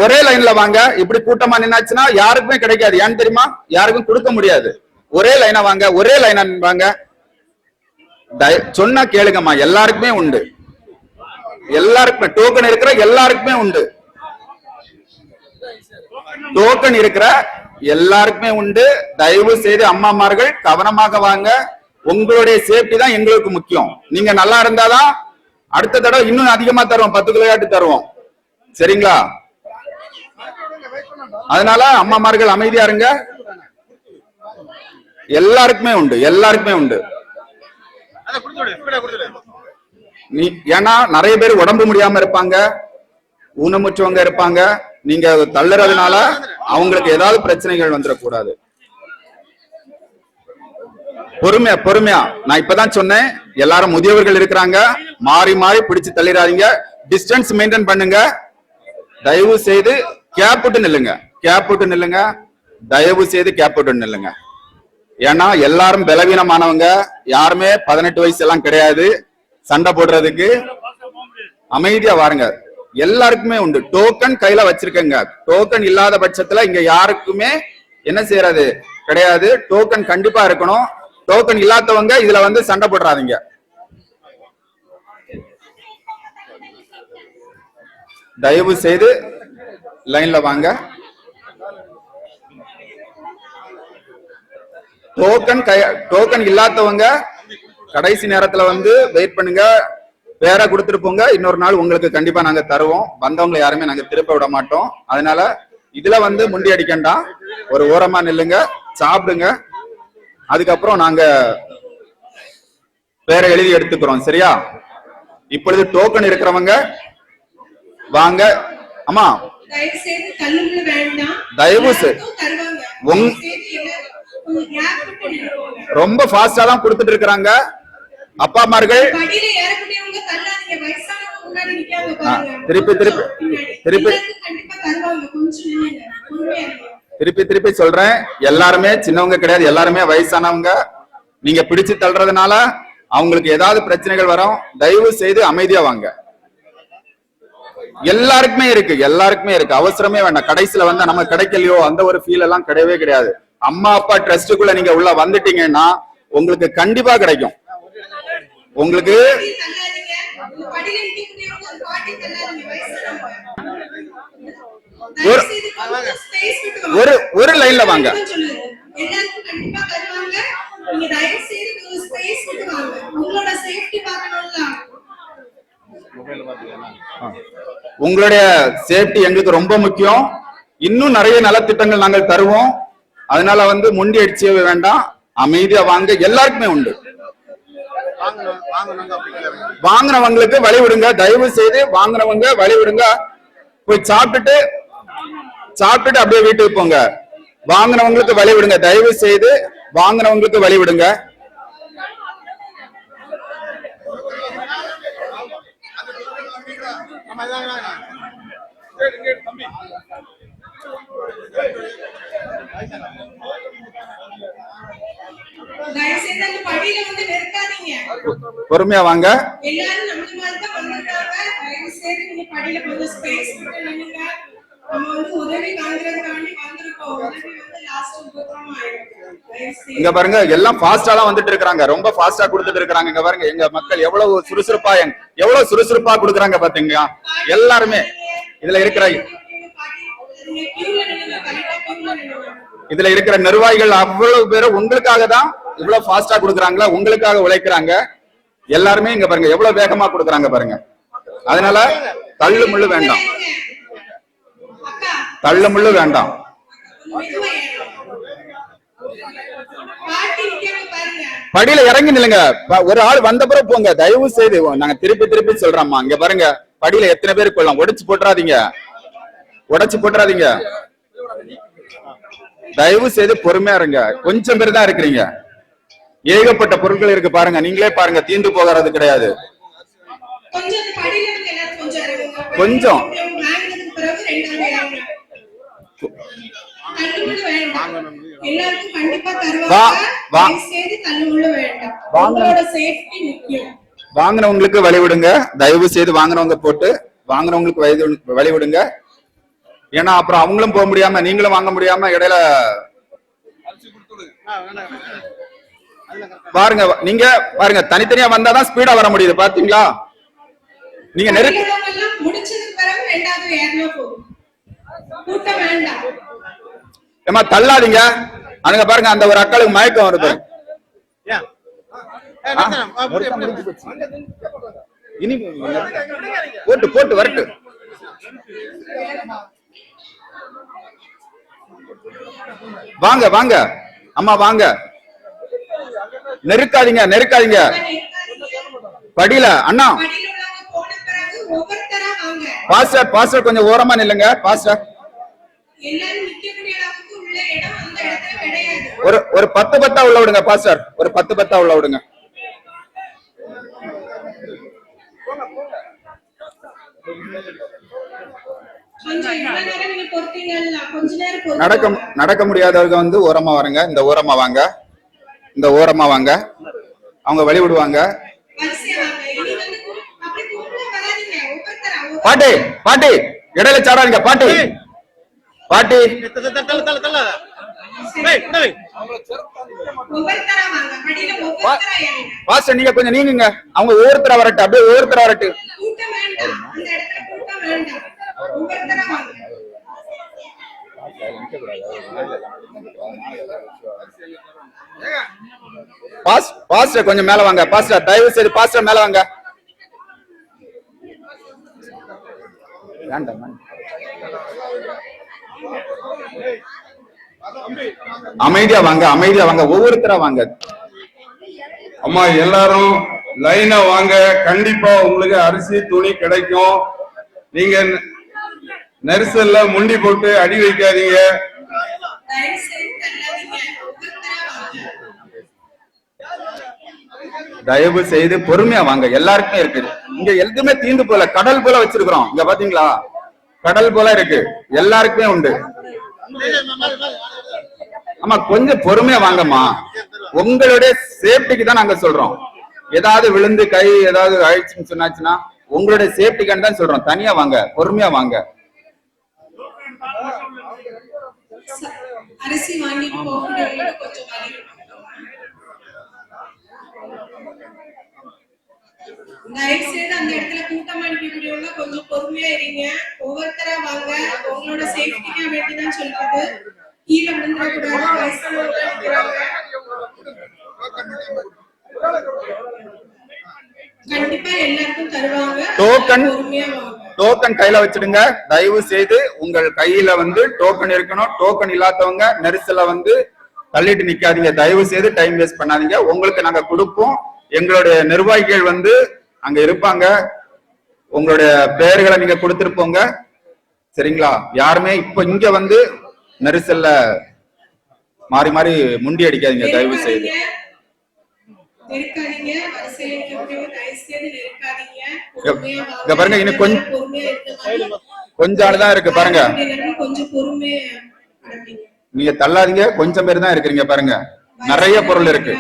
ஒரே லைன்ல வாங்க. இப்படி கூட்டமா நின்னாச்சுன்னா யாருக்குமே கிடைக்காது. ஏன்னு தெரியுமா? யாருக்கும் கொடுக்க முடியாது. ஒரே லைனா வாங்க, ஒரே லைனா வாங்க. சொன்னா கேளுங்கம்மா. எல்லாருக்குமே உண்டு, எல்லாருக்குமே டோக்கன் இருக்கிற எல்லாருக்குமே உண்டு. டோக்கன் இருக்கிற எல்லாருக்குமே உண்டு. தயவு செய்து அம்மாமார்கள் கவனமாக வாங்க. உங்களுடைய சேஃப்டி தான் எங்களுக்கு முக்கியம். நீங்க நல்லா இருந்தாதான் அடுத்த தடவை இன்னும் அதிகமா தருவோம், 10 கிலோ தருவோம், சரிங்களா? அதனால அம்மாமார்கள் அமைதியா இருங்க. எல்லாருக்குமே உண்டு, எல்லாருக்குமே உண்டு. ஏன்னா நிறைய பேர் உடம்பு முடியாம இருப்பாங்க, ஊனமுற்றவங்க இருப்பாங்க. நீங்க தள்ளுறதுனால அவங்களுக்கு ஏதாவது பிரச்சனைகள் வந்துடக்கூடாது. பொறுமையா நான் இப்பதான் சொன்னேன். எல்லாரும் முதியவர்கள் இருக்கிறாங்க, மாறி மாறி பிடிச்சு தள்ளிடாதீங்க. டிஸ்டன்ஸ் மெயின்டைன் பண்ணுங்க. தயவு செய்து கேப் விட்டு நில்லுங்க. தயவு செய்து கேப் விட்டு நில்லுங்க. ஏன்னா எல்லாரும் பலவீனமானவங்க. யாருமே 18 வயசு எல்லாம் கிடையாது சண்டை போடுறதுக்கு. அமைதியா வாருங்க. எல்லாருக்குமே உண்டு. டோக்கன் கையில வச்சிருக்கங்க. டோக்கன் இல்லாத பட்சத்துல இங்க யாருக்குமே என்ன செய்யறது கிடையாது. டோக்கன் கண்டிப்பா இருக்கணும். டோக்கன் இல்லாதவங்க இதுல வந்து சண்டை போடுறாதீங்க. தயவு செய்து லைன்ல வாங்க. டோக்கன் இல்லாதவங்க கடைசி நேரத்துல வந்து வெயிட் பண்ணுங்க. பேரை கொடுத்துட்டு போங்க. இன்னொரு நாள் உங்களுக்கு கண்டிப்பா நாங்க தருவோம். வந்தவங்களை யாருமே நாங்க திருப்ப விட மாட்டோம். அதனால இதுல வந்து முண்டி அடிக்கண்டா. ஒரு ஓரமா நில்லுங்க, சாப்பிடுங்க. அதுக்கப்புறம் நாங்க பேரை எழுதி எடுத்துக்கிறோம், சரியா? இப்பொழுது டோக்கன் இருக்கிறவங்க வாங்க. அம்மா தயவு ரொம்ப ஃபாஸ்டா தான் கொடுத்துட்டு இருக்கிறாங்க அப்பாமார்கள். திருப்பி சொல்றேன். எல்லாருமே சின்னவங்க கிடையாது, எல்லாருமே வயசானவங்க. நீங்க பிடிச்சு தள்ளுறதுனால அவங்களுக்கு ஏதாவது பிரச்சனைகள் வரும். தயவு செய்து அமைதியா வாங்க. எல்லாருக்குமே இருக்கு, அவசரமே வேண்டாம். கடைசியில வந்து நம்ம கிடைக்கலையோ அந்த ஒரு ஃபீல் எல்லாம் கிடையவே கிடையாது. அம்மா அப்பா ட்ரஸ்டுக்குள்ள நீங்க உள்ள வந்துட்டீங்கன்னா உங்களுக்கு கண்டிப்பா கிடைக்கும். உங்களுக்கு தள்ளாதீங்க. உங்க படியில நிக்கக்கூடியவங்க ஒரு பாட்டி தள்ளாதீங்க. வயசானவங்க. தயவு செய்து கொஞ்சம் space விட்டு வாங்க. ஒரு லைன்ல வாங்க. எல்லாருக்கும் கண்டிப்பா தருவாங்க. நீங்க தயவு செய்து கொஞ்சம் space விட்டு வாங்க. உங்களோட சேஃப்டி பார்க்கணும்ல. உங்களுடைய சேஃப்டி எங்களுக்கு ரொம்ப முக்கியம். இன்னும் நிறைய நலத்திட்டங்கள் நாங்கள் தருவோம். அதனால வந்து முண்டி அடிச்சவே வேண்டாம், அமைதியா வாங்க. எல்லாருக்குமே உண்டு. வாங்கினவங்களுக்கு வழி விடுங்க, தயவு செய்து வாங்கினவங்க வழி விடுங்க. போய் சாப்பிட்டுட்டு அப்படியே வீட்டுக்கு போங்க. வாங்கினவங்களுக்கு வழி விடுங்க, தயவு செய்து வாங்கினவங்களுக்கு வழி விடுங்க. தயவு செய்து அந்த படியில வந்து நிற்காதீங்க. பொறுமையா வாங்க. எல்லாரும் நம்ம மாதிரி தான் வந்திருக்காங்க. தயவு செய்து நீங்க படியில கொஞ்சம் ஸ்பேஸ் விட்டு நில்லுங்க. நம்ம வந்து உதவி வாங்குறதுக்காண்டி வந்திருக்கோம். உதவி வந்து லாஸ்ட் உபத்திரமா ஆயிடும். தயவு செய்து இங்க பாருங்க, எல்லாம் ஃபாஸ்டா தான் வந்துட்டு இருக்காங்க, ரொம்ப ஃபாஸ்டா கொடுத்துட்டு இருக்காங்க. இங்க பாருங்க, எங்க மக்கள் எவ்வளவு சுறுசுறுப்பா கொடுக்குறாங்க பாத்தீங்களா? எல்லாருமே இதுல இருக்கிற நிர்வாகிகள் அவ்வளவு பேரும் உங்களுக்காக தான் இவ்வளவு ஃபாஸ்டா கொடுக்குறாங்களா, உங்களுக்காக உழைக்கிறாங்க. எல்லாருமே இங்க பாருங்க எவ்வளவு வேகமா கொடுக்குறாங்க பாருங்க. அதனால தள்ளு முள்ளு வேண்டாம். படியில இறங்கி நில்லுங்க. ஒரு ஆள் வந்த பிறகு போங்க, தயவு செய்து. நாங்க திருப்பி சொல்றோம்மா, இங்க பாருங்க, படியில எத்தனை பேருக்கு கொள்ளலாம். உடைச்சு போட்டுறாதீங்க. தயவு செய்து பொறுமையா இருங்க. கொஞ்சம் பேர் தான் இருக்கிறீங்க. ஏகப்பட்ட பொருட்கள் இருக்கு பாருங்க, நீங்களே பாருங்க, தீந்து போகிறது கிடையாது. கொஞ்சம் வாங்கினவங்களுக்கு வழி விடுங்க, தயவு செய்து வாங்கினவங்க போட்டு வாங்கினவங்களுக்கு வழி விடுங்க. ஏன்னா அப்புறம் அவங்களும் போக முடியாம நீங்களும் வாங்க முடியாம இடையில பாருங்க. நீங்க பாருங்க, தனித்தனியா வந்தாதான் ஸ்பீடா வர முடியுது பாத்தீங்களா? நீங்க ஏமா தள்ளாதீங்க. அங்க பாருங்க, அந்த ஒரு அக்காளுக்கு மயக்கம் வருது. இனி போட்டு வரட்டு. வாங்க அம்மா வாங்க. நெருக்காதீங்க. படியில அண்ணா பாஸ்டர் கொஞ்சம் ஓரமா நில்லுங்க. பாஸ்டர் ஒரு 10 உள்ள விடுங்க. பாஸ்டர் ஒரு 10 உள்ள விடுங்க. நடக்க முடியாதவங்க வந்து ஓரமா வாங்க. இந்த ஓரமா வாங்க. அவங்க வழி விடுவாங்க. பாட்டி இடையில சாடாதீங்க. பாட்டி பாஸ்டர் நீங்க கொஞ்சம் நீங்குங்க. அவங்க ஒவ்வொருத்தரா வரட்டு, அப்படியே ஒவ்வொருத்தரா வரட்டு. பாஸ்டர் கொஞ்சம் மேல வாங்க. பாஸ்டர் தயவு செய்து பாஸ்டர் மேல வாங்க. அமைதியா வாங்க. ஒவ்வொருத்தரா வாங்க. அம்மா எல்லாரும் லைனா வாங்க. கண்டிப்பா உங்களுக்கு அரிசி துணி கிடைக்கும். நீங்க நெரிசல்ல முண்டி போட்டு அடி வைக்காதீங்க. தயவு செய்து பொறுமையா வாங்க. எல்லாருக்குமே இருக்குது. இங்க எதுவுமே தீந்து போல, கடல் போல வச்சிருக்கிறோம். இங்க பாத்தீங்களா, கடல் போல இருக்கு. எல்லாருக்குமே உண்டு. ஆமா கொஞ்சம் பொறுமையா வாங்கம்மா. உங்களுடைய சேஃப்டிக்கு தான் நாங்க சொல்றோம். ஏதாவது விழுந்து கை ஏதாவது ஆயிடுச்சுன்னு சொன்னாச்சுன்னா உங்களுடைய சேஃப்டிக்கான்னு தான் சொல்றோம். தனியா வாங்க, பொறுமையா வாங்க. அரிசி வாங்கிட்டு போகக்கூடியவங்களுக்கு கொஞ்சம் வழி தயவு செய்து அந்த இடத்துல கூட்டம் அடிக்கக்கூடியவங்க கொஞ்சம் பொறுமையா இருங்க. ஒவ்வொருத்தரா வாங்க. உங்களோட சேஃப்டிக்கா வேண்டிதான் சொல்றது. கீழே விழுந்துடக்கூடாது. வயசானவங்க இருக்கிறாங்க. கண்டிப்பா எல்லாருக்கும் தருவாங்க. டோக்கன் பொறுமையா வாங்க. டோக்கன் கையில வச்சிடுங்க. தயவு செய்து உங்கள் கையில டோக்கன் இருக்கணும். டோக்கன் இல்லாதவங்க நெரிசல தள்ளிட்டு நிக்காதீங்க. தயவு செய்து டைம் வேஸ்ட் பண்ணாதீங்க. உங்களுக்கு நாங்க கொடுப்போம். எங்களுடைய நிர்வாகிகள் அங்க இருப்பாங்க. உங்களுடைய பெயர்களை நீங்க கொடுத்திருப்போங்க. சரிங்களா? யாருமே இப்ப இங்க நெரிசல்ல மாறி மாறி முண்டி அடிக்காதீங்க தயவு செய்து. நெருக்காதீங்க. வரிசையில இருக்கக்கூடியவங்க தயவு செய்து நெருக்காதீங்க. இங்க பாருங்க, இன்னும் கொஞ்சம் ஆளுதான் இருக்கு பாருங்க. கொஞ்சம் பொறுமையா நடப்பீங்க. நீங்க தள்ளாதீங்க. கொஞ்சம் பேர் தான் இருக்கிறீங்க பாருங்க. நிறைய பொருள் இருக்கு.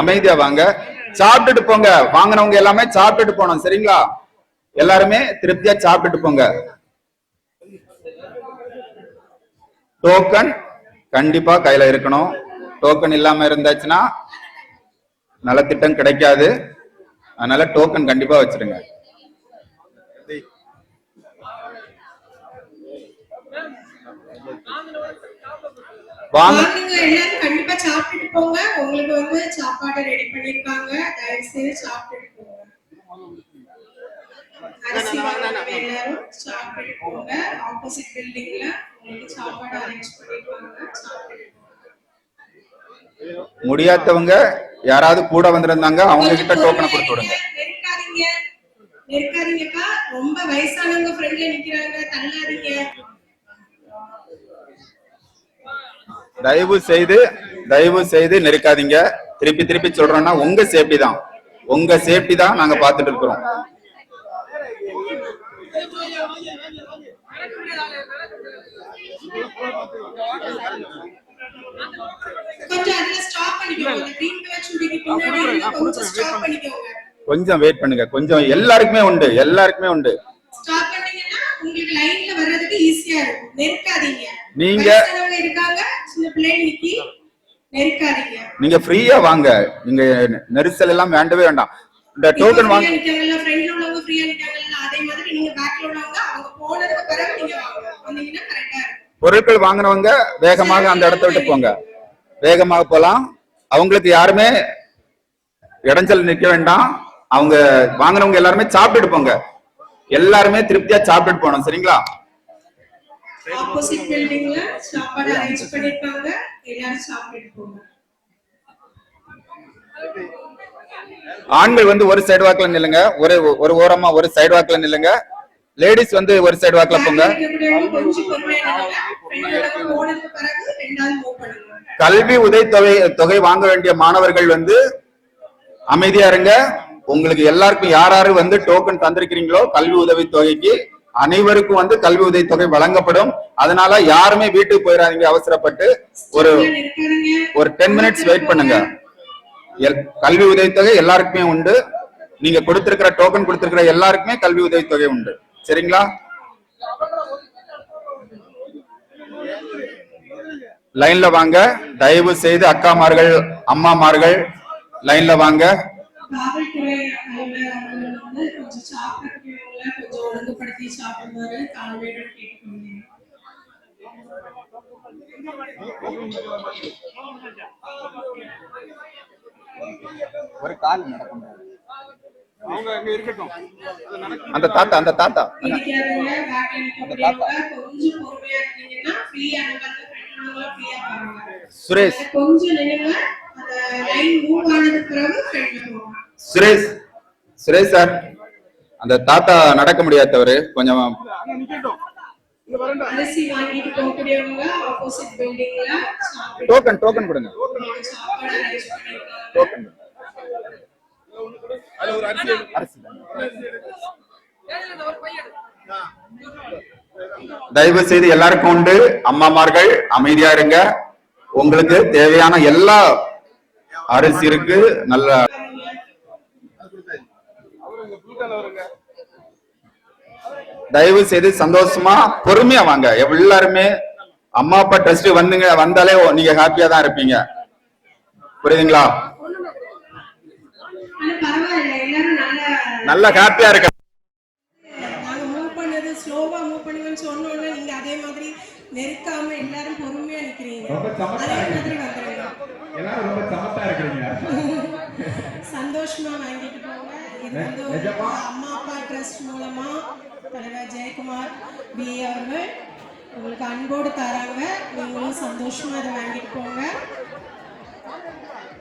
அமைதியா வாங்க. சாப்பிட்டுட்டு போங்க. வாங்கினவங்க எல்லாமே சாப்பிட்டுட்டு போனோம். சரிங்களா? எல்லாருமே திருப்தியா சாப்பிட்டுட்டு போங்க. டோக்கன் கண்டிப்பா கையில இருக்கணும். டோக்கன் இல்லாம இருந்தாச்சுன்னா நலத்திட்டம் கிடைக்காது. அதனால டோக்கன் கண்டிப்பா வச்சிருங்க. வாங்க. எல்லாரும் கண்டிப்பா சாப்பிட்டுட்டு போங்க. உங்களுக்கு சாப்பாடு ரெடி பண்ணிருக்காங்க. தயவு செய்து சாப்பிட்டுட்டு போங்க. அரிசி வாங்கினவங்க எல்லாரும் சாப்பிட்டுட்டு போங்க. ஆப்போசிட் பில்டிங்ல உங்களுக்கு சாப்பாடு அரேஞ்ச் பண்ணிருக்காங்க. சாப்பிட்டுட்டு முடியாதவங்க யாராவது கூட வந்திருந்தாங்க அவங்க கிட்ட டோக்கனை கொடுத்து விடுங்க. நெருக்காதீங்க. நெருக்காதீங்கப்பா. ரொம்ப வயசானவங்க ஃப்ரெண்ட்ல நிக்கிறாங்க. தள்ளாதீங்க. தயவு செய்து நெருக்காதீங்க. திருப்பி திருப்பி சொல்றோம்னா உங்க சேஃப்டி தான். உங்க சேஃப்டி தான் நாங்க பாத்துட்டு இருக்கிறோம். கொஞ்சம் அதுல ஸ்டாப் பண்ணிக்கோங்க. கிரீன் கலர் சுடிக்கு பின்னாடி கொஞ்சம் ஸ்டாப் பண்ணிக்கோங்க. கொஞ்சம் வெயிட் பண்ணுங்க. கொஞ்சம் எல்லாருக்குமே உண்டு. ஸ்டாப் பண்ணீங்கன்னா உங்களுக்கு லைன்ல வர்றதுக்கு ஈஸியா இருக்கும். நெருக்காதீங்க. நீங்க இருக்காங்க. சின்ன பிள்ளைங்க நிக்கி நெருக்காதீங்க. நீங்க ஃப்ரீயா வாங்க. நீங்க நெரிசல் எல்லாம் வேண்டவே வேண்டாம். இந்த டோக்கன் வாங்க. ஃப்ரண்ட்ல உள்ளவங்க ஃப்ரீயா நிக்காங்கல்ல, அதே மாதிரி நீங்க பேக்ல உள்ளவங்க அவங்க போனதுக்கு பிறகு நீங்க வாங்க. வந்தீங்கன்னா கரெக்ட்டா இருக்கும். பொருட்கள் வாங்குறவங்க வேகமாக அந்த இடத்தை விட்டு போங்க. வேகமாக போலாம். அவங்களுக்கு யாருமே இடைஞ்சல் நிக்க வேண்டாம். அவங்க வாங்குறவங்க எல்லாருமே சாப்பிட்டுட்டு போங்க. எல்லாருமே திருப்தியா சாப்பிட்டுட்டு போகணும். சரிங்களா? ஆப்போசிட் பில்டிங்ல சாப்பாடு அரேஞ்ச் பண்ணிருக்காங்க. எல்லாரும் சாப்பிட்டுட்டு போங்க. ஆண்கள் ஒரு சைடு வாக்குல நில்லுங்க. ஒரு ஓரமா ஒரு சைடு வாக்குல நில்லுங்க. லேடிஸ் ஒரு சைடு வாக்குல போங்க. கல்வி தொகை வாங்க வேண்டிய மாணவர்கள் அமைதியா இருங்க. உங்களுக்கு எல்லாருக்கும் யாரு டோக்கன் தந்திருக்கிறீங்களோ கல்வி உதவி தொகைக்கு அனைவருக்கும் கல்வி உதவி தொகை வழங்கப்படும். அதனால யாருமே வீட்டுக்கு போயிடாதீங்க அவசரப்பட்டு. ஒரு 10 மினிட்ஸ் வெயிட் பண்ணுங்க. கல்வி உதவி தொகை எல்லாருக்குமே உண்டு. நீங்க கொடுத்திருக்கிற டோக்கன் கொடுத்திருக்கிற எல்லாருக்குமே கல்வி உதவி தொகை உண்டு. சரிங்களா? லைன்ல வாங்க. தயவு செய்து அக்காமார்கள் அம்மாமார்கள் லைன்ல வாங்க. காவல்துறை கொஞ்சம் சாப்பிடக்கூடியவங்களை கொஞ்சம் ஒழுங்குபடுத்தி சாப்பிடுமாறு தாழ்மையுடன் கேட்டுக்கொள்கிறேன். ஒரு கால் நடக்கும். அவங்க அங்க இருக்கட்டும். அந்த தாத்தா இடிக்காதவங்க பேக்ல நிக்கக்கூடியவங்க கொஞ்சம் பொறுமையா இருக்கீங்கன்னா ஃப்ரீயா அனுப்பங்க. ஃப்ரெண்ட்ல ஃப்ரீயா பாருங்க. சுரேஷ் கொஞ்சம் நில்லுங்க. அந்த லைன் மூவ் ஆனதுக்கு பிறகு ஃப்ரெண்ட்ல போங்க. சுரேஷ் சார், அந்த தாத்தா நடக்க முடியாதவரு கொஞ்சம் அரிசி வாங்கிட்டு போகக்கூடியவங்க ஆப்போசிட் பில்டிங்ல டோக்கன் கொடுங்க. சாப்பாடு அரேஞ்ச் பண்ணிருக்காங்க. டோக்கன் அரிசி தயவு செய்து எல்லாருக்கும் உண்டு. அம்மாமார்கள் அமைதியா இருங்க. உங்களுக்கு தேவையான எல்லா அரிசி இருக்கு. நல்ல தயவு செய்து சந்தோஷமா பொறுமையா வாங்க. எல்லாருமே அம்மா அப்பா ட்ரஸ்ட் வந்தாலே நீங்க ஹாப்பியா தான் இருப்பீங்க. புரியுதுங்களா? ஆனா பரவாயில்ல, எல்லாரும் நல்ல ஹாப்பியா இருக்க. நாங்க மூவ் பண்ணது ஸ்லோவா மூவ் பண்ணுங்கன்னு சொன்னோம்னா நீங்க அதே மாதிரி நெருக்காம எல்லாரும் பொறுமையா நிக்கிறீங்க. அதே மாதிரி வந்துருங்க. எல்லாரும் ரொம்ப சமத்தா இருக்கீங்க. சந்தோஷமா வாங்கிட்டு போங்க. இது வந்து அம்மா அப்பா ட்ரஸ்ட் மூலமா தலைவர் ஜெயக்குமார் பி அவர்கள் உங்களுக்கு அன்போடு தராங்க. நீங்களும் சந்தோஷமா அதை வாங்கிட்டு போங்க.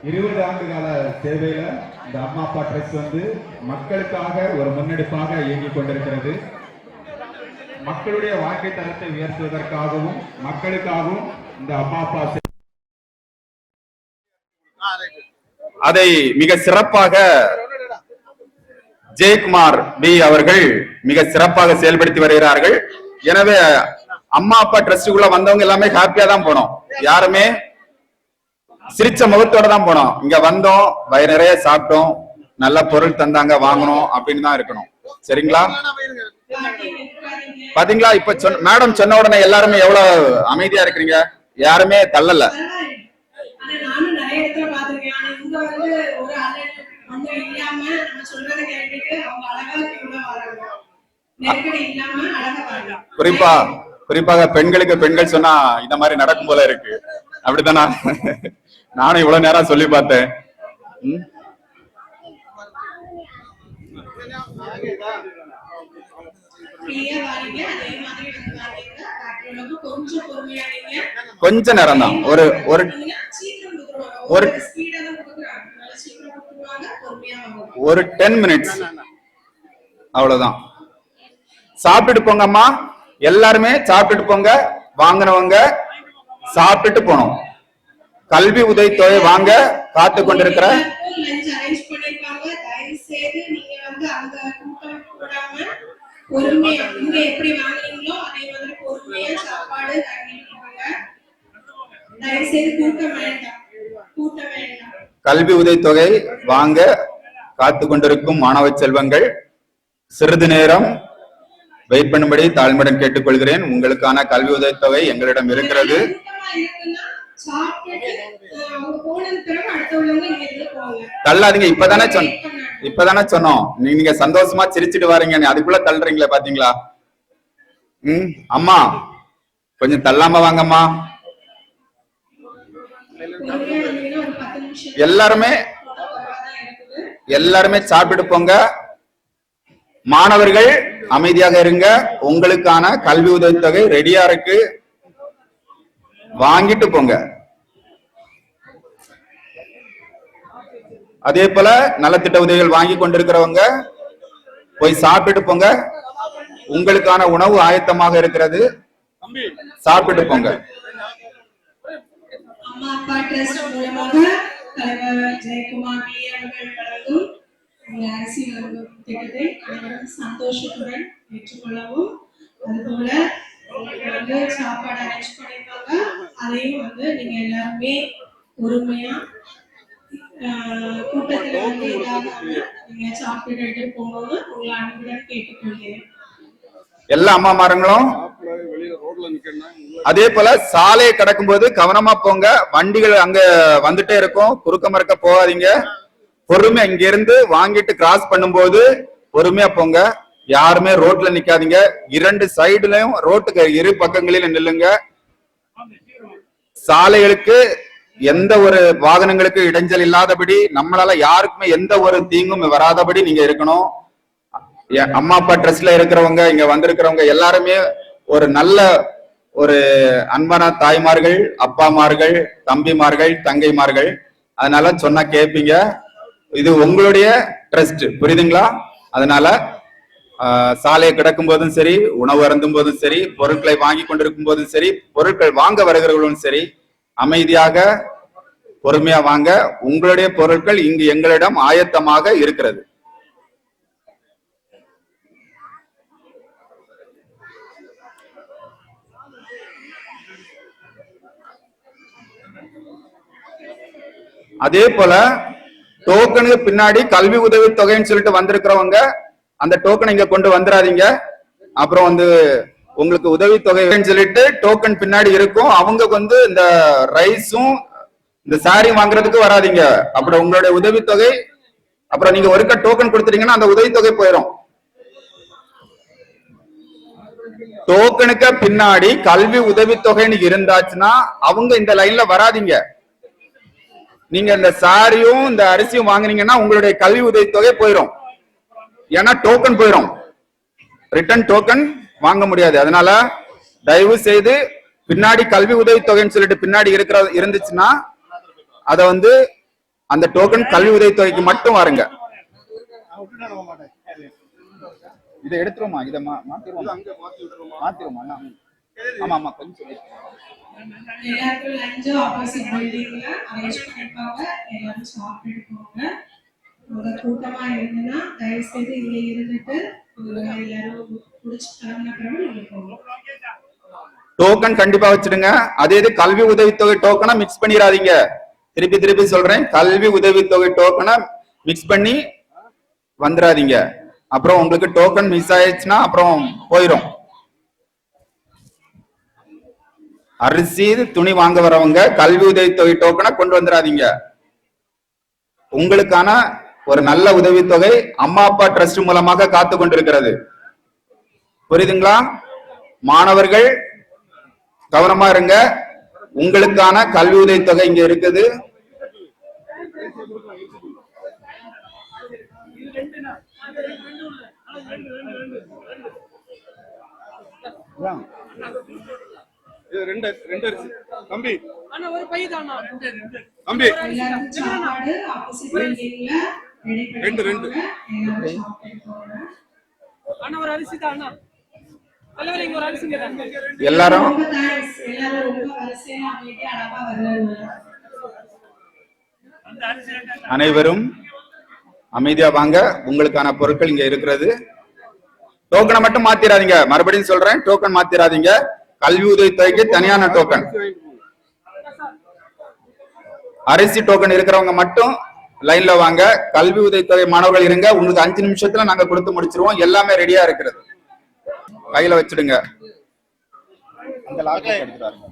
20 ஆண்டு கால சேவையில இந்த அம்மா அப்பா ட்ரஸ்ட் வந்து மக்களுக்காக ஒரு முன்னெடுப்பாக இயங்கிக் கொண்டிருக்கிறது. மக்களுடைய வாழ்க்கை தரத்தை உயர்த்துவதற்காகவும் மக்களுக்காகவும் இந்த அம்மா அப்பா அதை மிக சிறப்பாக ஜெயக்குமார் பி அவர்கள் மிக சிறப்பாக செயல்படுத்தி வருகிறார்கள். எனவே அம்மா அப்பா ட்ரஸ்டுக்குள்ள வந்தவங்க எல்லாமே ஹாப்பியா தான் போனோம். யாருமே சிரிச்ச முகத்தோட தான் போனோம். இங்க வந்தோம், வயிறு நிறைய சாப்பிட்டோம், நல்ல பொருள் தந்தாங்க, வாங்கணும் அப்படின்னு தான் இருக்கணும். சரிங்களா? பாத்தீங்களா? இப்ப மேடம் சொன்ன உடனே எல்லாருமே எவ்வளவு அமைதியா இருக்கிறீங்க. யாருமே தள்ளல. ஆனா நானும் நிறைய இடத்துல பாத்திருக்கேன். ஆனா இங்க வந்து ஒரு அலர்ட் ஒண்ணு இல்லாம நம்ம சொல்றதை கேட்டுட்டு அவங்க அழகா கூட வராங்க. நெருக்கடி இல்லாம அழகா வராங்க. குறிப்பாக பெண்களுக்கு பெண்கள் சொன்னா இந்த மாதிரி நடக்கும் போல இருக்கு. அப்படித்தானா? நானும் இவ்வளவு நேரம் சொல்லி பார்த்தேன். கொஞ்ச நேரம் தான். ஒரு 10 minutes அவ்வளவுதான். சாப்பிட்டுட்டு போங்க அம்மா. எல்லாருமே சாப்பிட்டுட்டு போங்க. வாங்கினவங்க சாப்பிட்டுட்டு போனோம். கல்வி உதவித்தொகை வாங்க காத்து கொண்டிருக்கிற கல்வி உதவித்தொகை வாங்க காத்து கொண்டிருக்கும் மாணவ செல்வங்கள் சிறிது நேரம் வெயிட் பண்ணும்படி தாழ்மையுடன் கேட்டுக்கொள்கிறேன். உங்களுக்கான கல்வி உதவித்தொகை எங்களிடம் இருக்கிறது. தள்ளாதீங்க. இப்பதானே சொன்னோம். நீங்க சந்தோஷமா சிரிச்சிட்டு வாரீங்க, அதுக்குள்ள தள்ளுறீங்களே பாத்தீங்களா? அம்மா கொஞ்சம் தள்ளாம வாங்கம்மா. எல்லாருமே சாப்பிட்டு போங்க. மாணவர்கள் அமைதியாக இருங்க. உங்களுக்கான கல்வி உதவித்தொகை ரெடியா இருக்கு, வாங்கிட்டு போங்க. அதே போல நலத்திட்ட உதவிகள் வாங்கி கொண்டிருக்கிறவங்க போய் சாப்பிட்டு போங்க. உங்களுக்கான உணவு ஆயத்தமாக இருக்கிறது, சாப்பிட்டு போங்க. அம்மா அப்பா ட்ரஸ்ட் மூலமாக தலைவர் ஜெயக்குமார் பி அவர்கள் வழங்கும் அரிசி வழங்கும் திட்டத்தை அனைவரும் சந்தோஷத்துடன் ஏற்றுக்கொள்ளவும், அதுபோல வந்து சாப்பாடு அரேஞ்ச் பண்ணிருக்காங்க, அதையும் வந்து நீங்க எல்லாருமே பொறுமையா கூட்டத்துல வந்து இதாகாம நீங்க சாப்பிட்டு போகணும்னு உங்களை அன்புடன் கேட்டுக்கொள்கிறேன். எல்லா அம்மாமார்களும் அதே போல சாலையை கடக்கும் போது கவனமா போங்க. வண்டிகள் அங்க வந்துட்டே இருக்கும், குறுக்க மறுக்க போகாதீங்க. பொறுமையா இங்க இருந்து வாங்கிட்டு கிராஸ் பண்ணும்போது பொறுமையா போங்க. யாருமே ரோட்ல நிக்காதீங்க. 2 சைடுலயும் ரோட்டுக்கு இரு பக்கங்களிலும் நில்லுங்க. சாலைகளுக்கு எந்த ஒரு வாகனங்களுக்கு இடைஞ்சல் இல்லாதபடி, நம்மளால யாருக்குமே எந்த ஒரு தீங்கும் வராதபடி நீங்க இருக்கணும். அம்மா அப்பா ட்ரஸ்ட்ல இருக்கிறவங்க, இங்க வந்திருக்கிறவங்க எல்லாருமே ஒரு நல்ல ஒரு அன்பான தாய்மார்கள், அப்பாமார்கள், தம்பிமார்கள், தங்கைமார்கள். அதனால சொன்னா கேட்பீங்க. இது உங்களுடைய ட்ரஸ்ட், புரியுதுங்களா? அதனால சாலையை கிடக்கும் போதும் சரி, உணவு அருந்தும் போதும் சரி, பொருட்களை வாங்கி கொண்டிருக்கும் போதும் சரி, பொருட்கள் வாங்க வருகிறவர்களும் சரி, அமைதியாக பொறுமையா வாங்க. உங்களுடைய பொருட்கள் இங்கு எங்களிடம் ஆயத்தமாக இருக்கிறது. அதே போல டோக்கனுக்கு பின்னாடி கல்வி உதவி தொகைன்னு சொல்லிட்டு வந்திருக்கிறவங்க அந்த டோக்கனை இங்க கொண்டு வந்துடாதீங்க. அப்புறம் வந்து உங்களுக்கு உதவி தொகைன்னு சொல்லிட்டு டோக்கன் பின்னாடி இருக்கும், அவங்க வந்து இந்த ரைஸும் இந்த சாரி வாங்குறதுக்கு வராதீங்க. அப்புறம் உங்களுடைய உதவித்தொகை அப்புறம் நீங்க ஒருக்க டோக்கன் கொடுத்துட்டீங்கன்னா அந்த உதவித்தொகை போயிடும். டோக்கனுக்கு பின்னாடி கல்வி உதவித்தொகைன்னு இருந்தாச்சுன்னா அவங்க இந்த லைன்ல வராதீங்க. நீங்க இந்த சாரியும் இந்த அரிசியும் வாங்குனீங்கன்னா உங்களுடைய கல்வி உதவித்தொகை போயிடும். ஏன்னா டோக்கன் போயிடும், ரிட்டர்ன் டோக்கன் வாங்க முடியாது. அதனால தயவு செய்து பின்னாடி கல்வி உதவித்தொகைன்னு சொல்லிட்டு பின்னாடி இருந்துச்சுன்னா அத வந்து அந்த டோக்கன் கல்வி உதவித்தொகைக்கு மட்டும் வாருங்க. இதை எடுத்துருமா, இதை மாத்திருவோமா? ஆமா ஆமா கொஞ்சம் எல்லாருக்கும் லஞ்சும் ஆப்போசிட் பில்டிங்ல அரேஞ்ச் பண்ணிருப்பாங்க. எல்லாரும் சாப்பிட்டு போங்க. ஒரு கூட்டமா இருந்ததுன்னா தயவு செய்து இங்க இருந்துட்டு எல்லாரும் குடிச்சு கிளம்பின பிறகு நீங்க போங்க. டோக்கன் கண்டிப்பா வச்சிடுங்க. அதே இது கல்வி உதவித்தொகை டோக்கனை மிக்ஸ் பண்ணிடாதீங்க. திருப்பி சொல்றேன், கல்வி உதவித்தொகை டோக்கனை மிக்ஸ் பண்ணி வந்துடாதீங்க. அப்புறம் உங்களுக்கு டோக்கன் மிஸ் ஆயிடுச்சுன்னா அப்புறம் போயிடும். அரிசி துணி வாங்க வரவங்க கல்வி உதவித்தொகை டோக்கனை கொண்டு வந்துடாதீங்க. உங்களுக்கான ஒரு நல்ல உதவித்தொகை அம்மா அப்பா ட்ரஸ்ட் மூலமாக காத்து கொண்டிருக்கிறது. புரியுதுங்களா? மாணவர்கள் கவனமா இருங்க. உங்களுக்கான கல்வி உதவித்தொகை இங்க இருக்குது. தம்பி எல்லாரும் சாப்பாடு ஆப்போசிட் பில்டிங்ல ரெடி பண்ணிருக்காங்க. எல்லாரும் சாப்பிட்டு போங்க. எல்லாரும் ரொம்ப தேங்க்ஸ். எல்லாரும் ரொம்ப வரிசையா அமைதியா அழகா வரணும். அனைவரும் அமைதியா வாங்க. உங்களுக்கான பொருட்கள் இங்க இருக்கிறது. டோக்கனை மட்டும் மாத்திராதீங்க. மறுபடியும் சொல்றேன், டோக்கன் மாத்திராதீங்க. கல்வி உதவித்தொகைக்கு தனியான டோக்கன். அரிசி டோக்கன் இருக்கிறவங்க மட்டும் லைன்ல வாங்க. கல்வி உதவித்தொகை மாணவர்கள் இருங்க. உங்களுக்கு 5 நிமிஷத்துல நாங்க கொடுத்து முடிச்சிருவோம். எல்லாமே ரெடியா இருக்கிறது. கையில வச்சிடுங்க. அந்த லாக் எடுத்துறாங்க.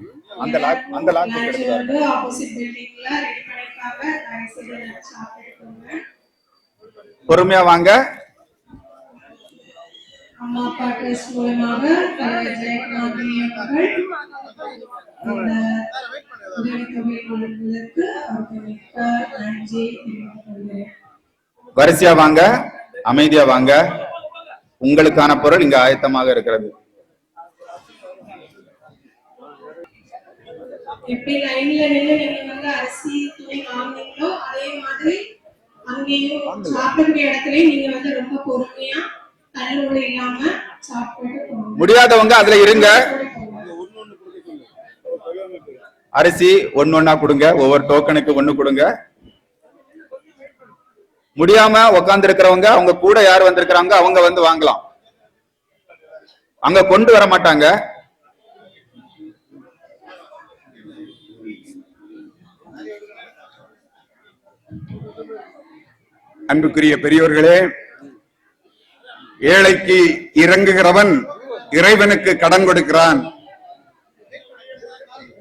அந்த லாக் எடுத்துறாங்க. ஆப்போசிட் பில்டிங்ல ரெடி பண்ணிருக்காங்க. தயவு செய்து எல்லாரும் சாப்பிட்டு போங்க. பொறுமையா வாங்க. அம்மா அப்பா ட்ரஸ்ட் மூலமாக ஜெயக்குமார் அவர்கள் இந்த உதவித்தொகை வழங்குவதற்கு அவருக்கு மிக்க நன்றி தெரிவித்துக் கொள்கிறேன். வரிசையா வாங்க, அமைதியா வாங்க. உங்களுக்கான பொருள் இங்க ஆயத்தமாக இருக்கிறது. எப்படி லைன்ல நின்று நீங்க வந்து அரிசி துணி வாங்குனீங்களோ அதே மாதிரி அங்கேயும் சாப்பிடுற இடத்துல நீங்க வந்து ரொம்ப பொறுமையா தள்ளுபடி இல்லாம சாப்பிட்டு போங்க. முடியாதவங்க அதுல இருங்க. அரிசி ஒண்ணா கொடுங்க. ஒவ்வொரு டோக்கனுக்கு 1 கொடுங்க. முடியாம உட்கார்ந்து இருக்கிறவங்க அவங்க கூட யார் வந்திருக்கிறாங்க அவங்க வந்து வாங்கலாம். அங்க கொண்டு வர மாட்டாங்க. அன்புக்குரிய பெரியோர்களே, ஏழைக்கு இறங்குகிறவன் இறைவனுக்கு கடன் கொடுக்கிறான்.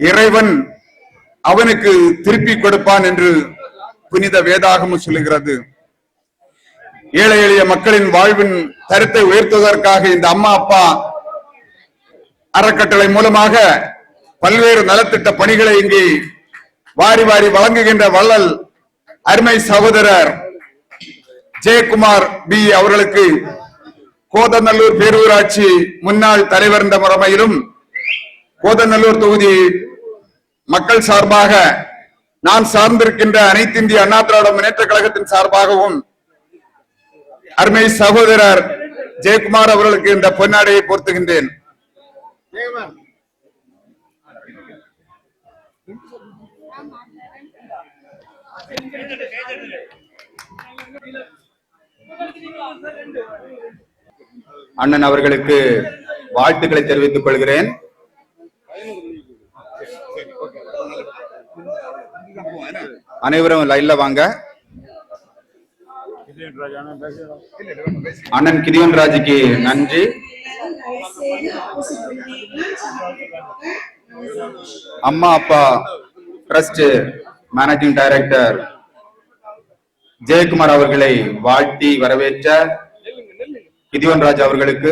இறைவன் அவனுக்கு திருப்பி கொடுப்பான் என்று புனித வேதாகமம் சொல்லுகிறது. ஏழை எளிய மக்களின் வாழ்வின் தரத்தை உயர்த்துவதற்காக இந்த அம்மா அப்பா அறக்கட்டளை மூலமாக பல்வேறு நலத்திட்ட பணிகளை இங்கே வாரி வாரி வழங்குகின்ற வள்ளல் அருமை சகோதரர் ஜெயக்குமார் பி அவர்களுக்கு கோதநல்லூர் பேரூராட்சி முன்னாள் தலைவர் என்ற முறையிலும் கோதநல்லூர் தொகுதி மக்கள் சார்பாக நான் சார்ந்திருக்கின்ற அனைத்து இந்திய அண்ணா திராவிட முன்னேற்ற கழகத்தின் சார்பாகவும் அருமை சகோதரர் ஜெயக்குமார் அவர்களுக்கு இந்த பொன்னாடையை போர்த்துகின்றேன். அண்ணன் அவர்களுக்கு வாழ்த்துக்களை தெரிவித்துக் கொள்கிறேன். அனைவரும் லைன்ல வாங்க. அண்ணன் கிதியோன் ராஜுக்கு நன்றி. தயவுசெய்து opposite building-ல சாப்பிட்டு போங்க. அம்மா அப்பா ட்ரஸ்ட் மேனேஜிங் டைரக்டர் ஜெயக்குமார் அவர்களை வாழ்த்தி வரவேற்ற கிதியோன் ராஜ் அவர்களுக்கு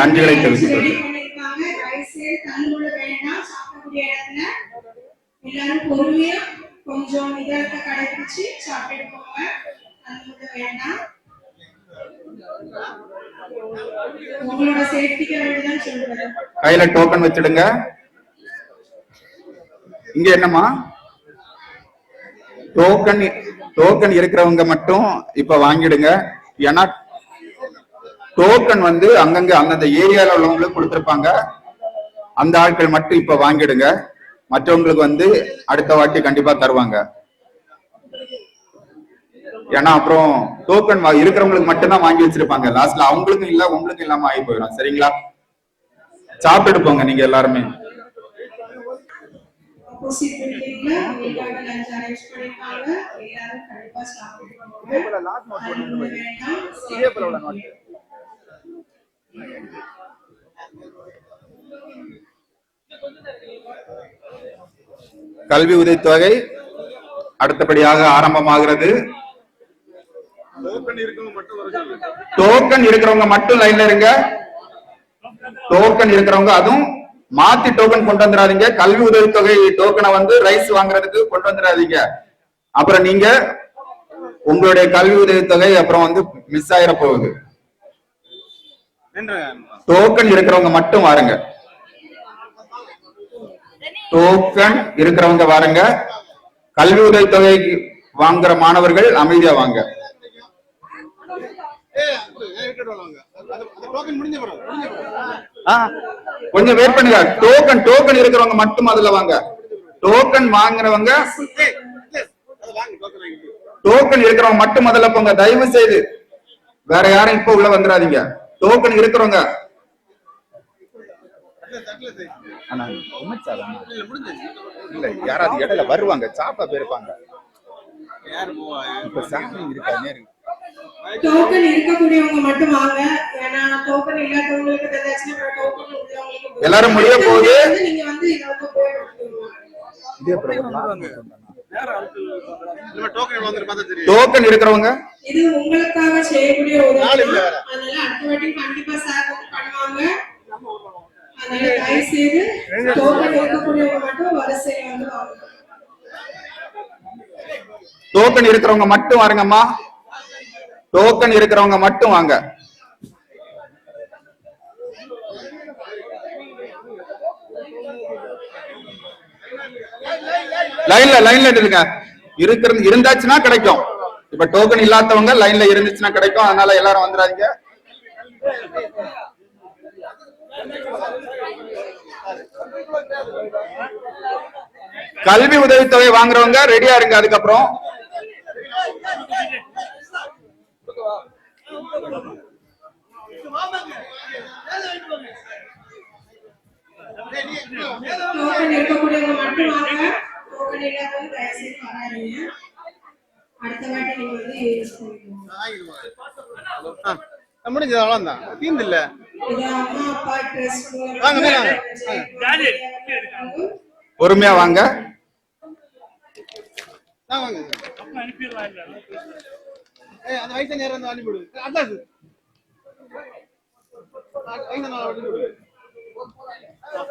நன்றிகளை தெரிவித்துக் ரெடி கொள்கிறேன். பண்ணிருக்காங்க. தயவுசெய்து தள்ளுமுள்ள வேண்டாம். சாப்பிடக்கூடிய இடத்துல எல்லாரும் பொறுமையா கொஞ்சம் நிதானத்தை கடைபிடிச்சு சாப்பிட்டு போங்க. தள்ளுமுள்ள வேண்டாம். உங்களோட சேஃப்டிக்கு வேண்டிதான் சொல்றது. கையில டோக்கன் வச்சிடுங்க. இங்க என்னமா டோக்கன் இருக்கிறவங்க மட்டும் இப்ப வாங்கிடுங்க. ஏன்னா டோக்கன் வந்து அங்கங்க அந்தந்த ஏரியால உள்ளவங்களுக்கு கொடுத்திருப்பாங்க. அந்த ஆட்கள் மட்டும் இப்ப வாங்கிடுங்க. மற்றவங்களுக்கு வந்து அடுத்த வாட்டி கண்டிப்பா தருவாங்க. ஏன்னா அப்புறம் டோக்கன் இருக்கிறவங்களுக்கு மட்டும்தான் வாங்கி வச்சிருப்பாங்க. லாஸ்ட்ல அவங்களுக்கும் இல்ல உங்களுக்கும் இல்லாம ஆகி போயிடும். சரிங்களா? சாப்பிட்டுட்டு போங்க நீங்க எல்லாருமே. ஆப்போசிட் பில்டிங்ல உங்களுக்காக லஞ்ச் அரேஞ்ச் பண்ணிருக்காங்க. எல்லாரும் கண்டிப்பா சாப்பிட்டு போங்க. வேண்டாம். கல்வி உதவித்தொகை அடுத்தபடியாக ஆரம்பமாகிறது. டோக்கன் இருக்கிறவங்க மட்டும் லைன்ல இருங்க. டோக்கன் இருக்கிறவங்க அதுவும் மாத்தி டோக்கன் கொண்டு வந்துடாதீங்க. கல்வி உதவித்தொகை டோக்கனை வந்து ரைஸ் வாங்குறதுக்கு கொண்டு வந்துடாதீங்க. அப்புறம் நீங்க உங்களுடைய கல்வி உதவித்தொகை அப்புறம் வந்து மிஸ் ஆயிர போகுது. டோக்கன் இருக்கிறவங்க மட்டும் வாருங்க. டோக்கன் இருக்கிறவங்க வாருங்க. கல்வி உதவித்தொகை வாங்குற மாணவர்கள் அமைதியா வாங்க. கொஞ்சம் வெயிட் பண்ணுங்க. டோக்கன் இருக்கிறவங்க மட்டும் அதுல வாங்க. டோக்கன் வாங்குறவங்க டோக்கன் இருக்கிறவங்க மட்டும் முதல்ல போங்க. தயவு செய்து வேற யாரும் இப்ப உள்ள வந்துடாதீங்க. டோக்கன் இருக்கிறவங்க இல்ல யாராவது இடையில வருவாங்க. சாப்பிட போயிருப்பாங்க. இப்ப சாமி இருக்காங்க. டோக்கன் இருக்கக்கூடியவங்க மட்டும் வாங்க. ஏன்னா டோக்கன் இல்லாதவங்களுக்கு தந்தாச்சுன்னா டோக்கன் உள்ளவங்களுக்கு எல்லாரும் முடிய போகுது. நீங்க வந்து இத வந்து டோக்கன் இருக்கிறவங்க இது உங்களுக்காக செய்யக்கூடிய உதவி. அதனால அடுத்த வாட்டி கண்டிப்பா சார் வந்து பண்ணுவாங்க. அதனால தயவு செய்து டோக்கன் இருக்கக்கூடியவங்க மட்டும் வரிசையில வந்து வாங்க. டோக்கன் இருக்கிறவங்க மட்டும் வாருங்கம்மா. டோக்கன் இருக்கிறவங்க மட்டும் வாங்க. லைன்ல இருங்க. இருந்தாச்சுன்னா கிடைக்கும். இப்ப டோக்கன் இல்லாதவங்க லைன்ல இருந்துச்சுன்னா கிடைக்கும். அதனால எல்லாரும் வந்துடாதீங்க. கல்வி உதவித்தொகை வாங்குறவங்க ரெடியா இருங்க. அதுக்கப்புறம் டோக்கன் இருக்கக்கூடியவங்க மட்டும் வாங்க. டோக்கன் இல்லாதவங்க தயவு செய்து வராதீங்க. அடுத்த வாட்டி நீங்க வந்து யூஸ் பண்ணிக்கோங்க. முடிஞ்சது அவ்வளவுதான். தீர்ந்து இல்ல. இது அம்மா அப்பா ட்ரஸ்ட் பொறுமையா வாங்க. அந்த வயசு நேரம் வந்து அனுப்பிவிடு. அதான்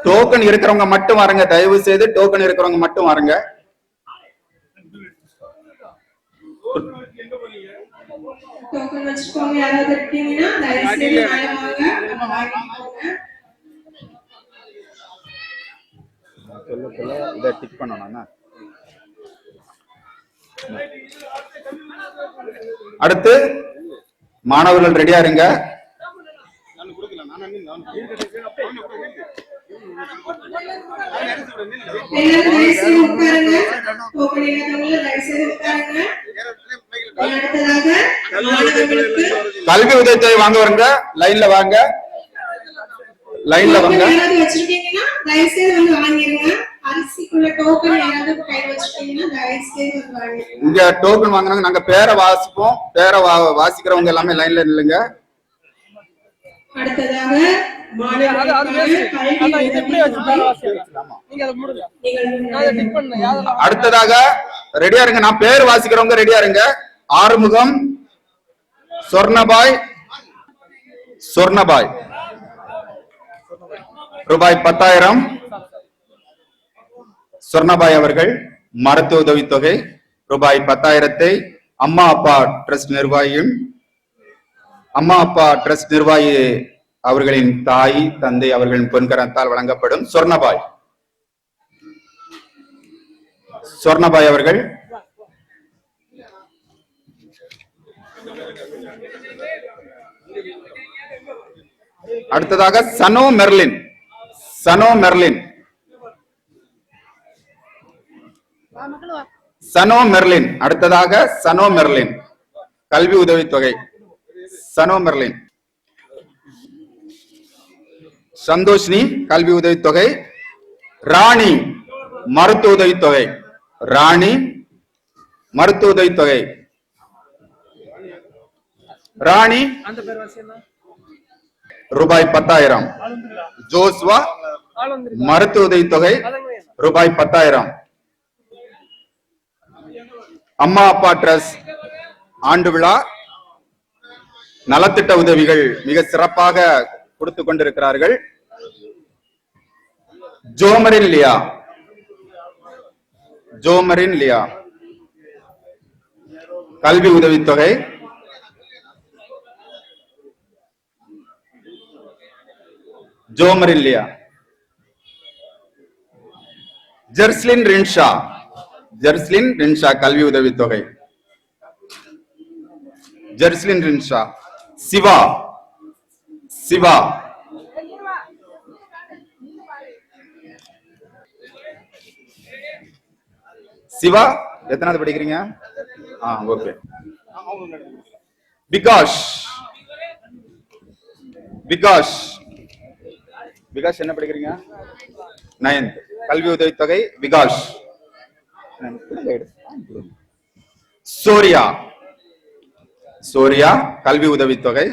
டோக்கன் இருக்கிறவங்க மட்டும் வாருங்க. தயவு செய்து டோக்கன் இருக்கிறவங்க மட்டும் வாருங்க. டோக்கன் வச்சுக்கோங்க. யாராவது இருக்கீங்கன்னா தயவு செய்து மேல வாங்க. நம்ம வாங்கிக்கோங்க. சொல்ல இதை டிக் பண்ணணும். அடுத்து மாணவர்கள் ரெடியா இருங்க. எல்லாரும் தயவு செய்து உட்காருங்க. டோக்கன் இல்லாதவங்க தயவு செய்து உட்காருங்க. அடுத்ததாக மாணவர்களுக்கு கல்வி உதவித்தொகை வாங்க வருங்க. லைன்ல வாங்க. லைன்ல வாங்க. யாராவது வச்சிருக்கீங்கன்னா தயவு செய்து வந்து வாங்கிருங்க. அரிசிக்குள்ள டோக்கன் யாராவது கை வச்சுட்டீங்கன்னா தயவு செய்து வந்து வாங்கிக்கோங்க. இங்க டோக்கன் வாங்குறாங்க, நாங்க பேரை வாசிப்போம். பேரை வாசிக்கிறவங்க எல்லாமே லைன்ல நில்லுங்க. அடுத்ததாக மாணவர்களுக்கான கல்வி அடுத்ததாக ரெடியா இருங்க, நான் பேர் வாசிக்கிறவங்க ரெடியா இருங்க. ஆறுமுகம், சொர்ணபாய், சொர்ணபாய் ரூபாய் 10,000. சொர்ணபாய் அவர்கள் மருத்துவ உதவித்தொகை ரூபாய் 10,000 அம்மா அப்பா ட்ரஸ்ட் நிர்வாகியும் அம்மா அப்பா ட்ரஸ்ட் நிர்வாகி அவர்களின் தாய் தந்தை அவர்களின் பொன்கரத்தால் வழங்கப்படும் சொர்ணபாய் அவர்கள் அடுத்ததாக சனோ மெர்லின் அடுத்ததாக சனோ மெர்லின் கல்வி உதவித்தொகை சனோ மெர்லின். சந்தோஷினி கல்வி உதவித்தொகை. ராணி மருத்துவ உதவித்தொகை ராணி ரூபாய் 10,000. ஜோஸ்வா மருத்துவ உதவித்தொகை ரூபாய் 10,000. அம்மா அப்பா ட்ரஸ்ட் ஆண்டு விழா நலத்திட்ட உதவிகள் மிக சிறப்பாக கொடுத்து கொண்டிருக்கிறார்கள். ஜோமரின் லியா கல்வி உதவித்தொகை. ஜோமரின் லியா. ஜெர்ஸ்லின் ரின்ஷா கல்வி உதவித்தொகை. ஜெர்ஸ்லின் ரின்ஷா. சிவா எத்தனாவது படிக்கிறீங்க? ஓகே. விகாஷ் என்ன படிக்கிறீங்க? 9th கல்வி உதவித்தொகை விகாஷ். சோரியா கல்வி உதவித்தொகை.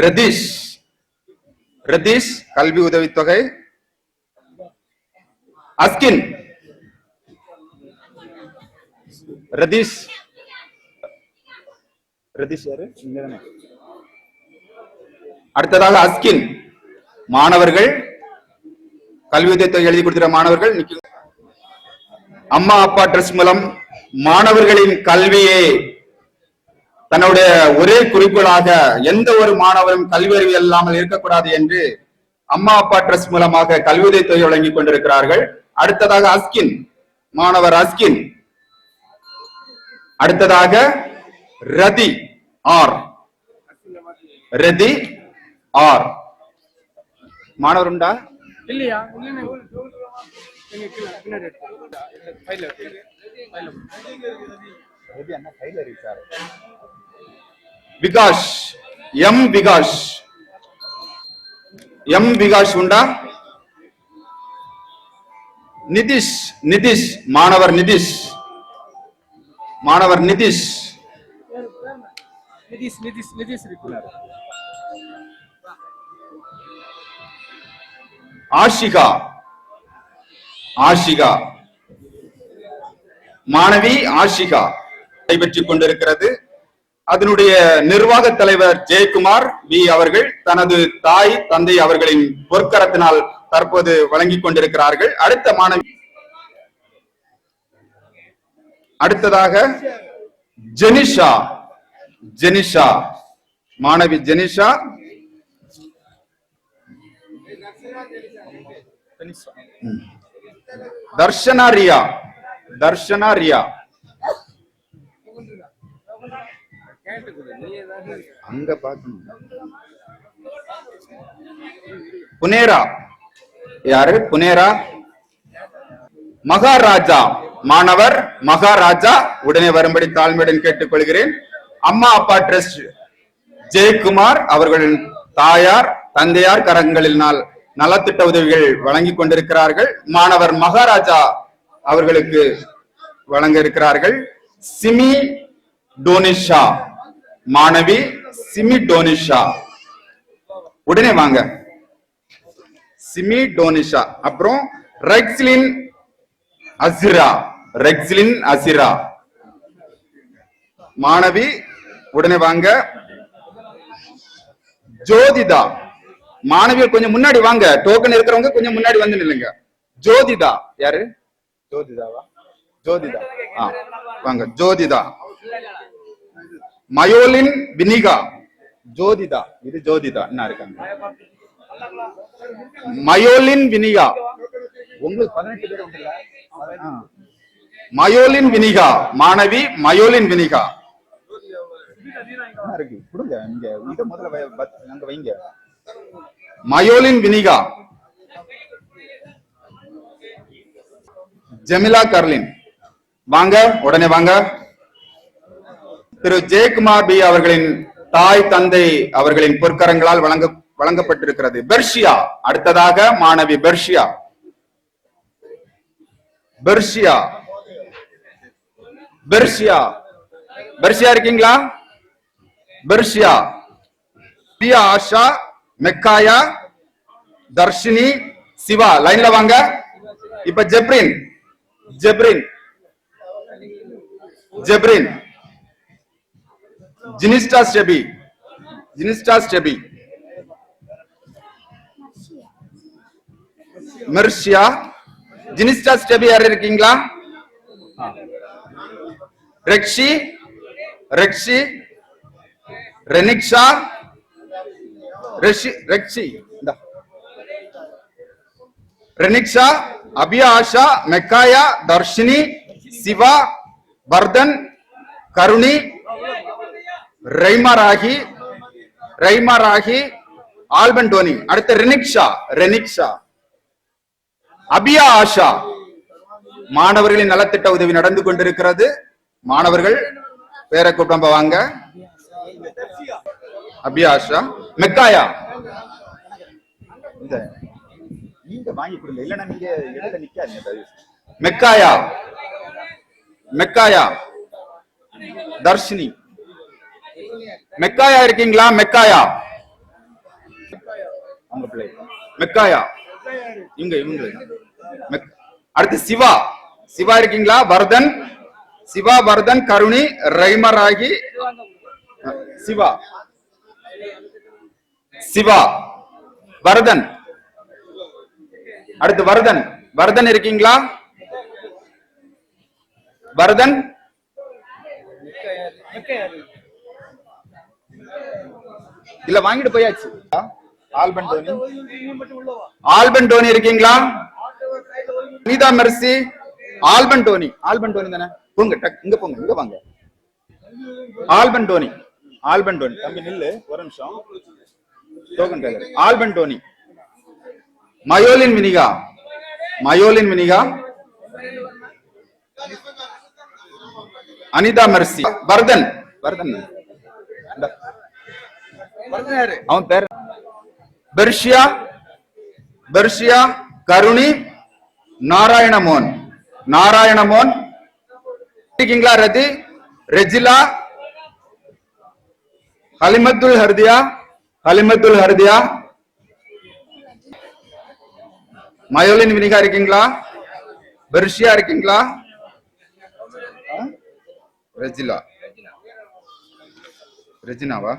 ரதீஷ் கல்வி உதவித்தொகை. அஸ்கின் ரதீஷ் யாரு? அடுத்ததாக அஸ்கின் மாணவர்கள் கல்வி உதவித்தொகை எழுதி கொடுக்கிற மாணவர்கள். அம்மா அப்பா ட்ரஸ்ட் மூலம் மாணவர்களின் கல்வியை தன்னுடைய ஒரே குறிக்கோளாக எந்த ஒரு மாணவரும் கல்வி அறிவு இல்லாமல் இருக்கக்கூடாது என்று அம்மா அப்பா ட்ரஸ்ட் மூலமாக கல்வி உதவித்தொகை வழங்கி கொண்டிருக்கிறார்கள். அடுத்ததாக அஸ்கின் மாணவர் அஸ்கின். அடுத்ததாக ரதி ஆர் மாணவர் உண்டா? இல்லையா? விகாஷ் உண்டா? நிதிஷ் மாணவர் நிதிஷ் ஆஷிகா மாணவி ஆஷிகா நடைபெற்றுக் கொண்டிருக்கிறது. அதனுடைய நிர்வாக தலைவர் ஜெயக்குமார் வி அவர்கள் தனது தாய் தந்தை அவர்களின் பொற்கரத்தினால் தற்போது வழங்கிக் கொண்டிருக்கிறார்கள். அடுத்த மாணவி அடுத்ததாக ஜெனிஷா மாணவி ஜெனிஷா. தர்ஷனா ரியா அங்க பாக்கணும். புனேரா யாரு? புனேரா. மகாராஜா மாணவர் மகாராஜா உடனே வரும்படி தாழ்மையுடன் கேட்டுக்கொள்கிறேன். அம்மா அப்பா ட்ரஸ்ட் ஜெயக்குமார் அவர்களின் தாயார் தந்தையார் கரங்களினால் நலத்திட்ட உதவிகள் வழங்கி கொண்டிருக்கிறார்கள். மாணவர் மகாராஜா அவர்களுக்கு வழங்க இருக்கிறார்கள். சிமி டோனிஷா, மாணவி சிமி டோனிஷா, உடனே வாங்க. சிமி டோனிஷா. அப்புறம் ரெக்ஸ்லின் அசிரா, ரெக்ஸ்லின் அசிரா, மாணவி, உடனே வாங்க. ஜோதிதா, மாணவியர் கொஞ்சம் முன்னாடி வாங்க. டோக்கன் இருக்கிறவங்க கொஞ்சம் முன்னாடி வந்து நில்லுங்க. ஜோதிதா யாரு? ஜோதிதாவா? ஜோதிதா, வாங்க. ஜோதிதா. மயோலின் வினிகா, ஜோதிதா, இது ஜோதிதா என்ன இருக்காங்க. மயோலின் வினிகா, உங்களுக்கு 18 பேர் உண்டுல்ல? மயோலின் வினிகா, மாணவி மயோலின் வினிகா இருக்கு. கொடுங்க இங்க, இத முதல்ல அங்க வைங்க. மயோலின் வினிகா. ஜெமிலா கர்லின், வாங்க, உடனே வாங்க. திரு ஜெயக்குமார் பி அவர்களின் தாய் தந்தை அவர்களின் பொற்கரங்களால் வழங்கப்பட்டிருக்கிறது. பெர்ஷியா, அடுத்ததாக மாணவி பெர்ஷியா. பெர்ஷியா, பெர்ஷியா, பெர்ஷியா இருக்கீங்களா? பெர்ஷியா, பியா, ஆஷா, மெக்காயா, தர்ஷினி, சிவா, லைன்ல வாங்க. இப்ப ஜெப்ரின், ஜெப்ரின், ஜெப்ரின், ஜினிஸ்டா ஸ்டெபி, ஜினிஸ்டா ஸ்டெபி, மெர்ஷியா, ஜினிஸ்டா ஸ்டெபி யார் இருக்கீங்களா? ரெக்ஷி, ரெக்ஷி, ரெனிக்ஷா, ரெக்ஷி, ரெனிக்ஷா, அபியா, ஆஷா, மெக்காயா, தர்ஷினி, சிவா, வர்தன், கருணி, ரைமா ராகி, ரைமா ராகி, ஆல்பன் டோனி. அடுத்த ரெனிக்ஷா, ரெனிக்ஷா, அபியா, ஆஷா. மாணவர்களின் நலத்திட்ட உதவி நடந்து கொண்டிருக்கிறது. மாணவர்கள் பேர கூட்டம் வாங்க. அபியா, ஆஷா, மெக்காயா, நீங்க வாங்கி கொடுங்க, இல்லன்னா நீங்க இடையில நிக்காதீங்க. மெக்காயா, மெக்காயா, தர்ஷினி, மெக்காயா இருக்கீங்களா? மெக்காயா, அவங்க பிள்ளை மெக்காயா, இவங்க இவங்க. அடுத்து சிவா, சிவா இருக்கீங்களா? வர்தன், சிவா, வர்தன், கருணி, ரைமராகி, சிவா, சிவா, வர்தன். அடுத்து வர்தன், வர்தன் இருக்கீங்களா? வர்தன், இல்ல வாங்கிட்டு போயாச்சு. ஆல்பன் டோனி, ஆல்பன் டோனி இருக்கீங்களா? நீதா மெர்சி, ஆல்பன் டோனி, ஆல்பன் டோனி தானே? போங்க, இங்க போங்க, இங்க வாங்க. ஆல்பன் டோனி, ஆல்பன் டோனி, தம்பி நில்லு ஒரு நிமிஷம். டோக்கன் டேலர், ஆல்பன் டோனி. மயோலின் வினிகா, மயோலின் வினிகா, அனிதா மெர்சி, வர்தன், வர்தன், அவன் பேர் பெர்ஷியா, பெர்ஷியா, கருணி, நாராயணமோன், நாராயணமோன் இருக்கீங்களா? ரதி, ரெஜிலா, ஹலிமத்துல் ஹர்தியா, ஹலிமத்துல் ஹர்தியா, மயோலின் வினிகா இருக்கீங்களா? பெர்ஷியா இருக்கீங்களா? ரெஜிலா, ரெஜினாவா?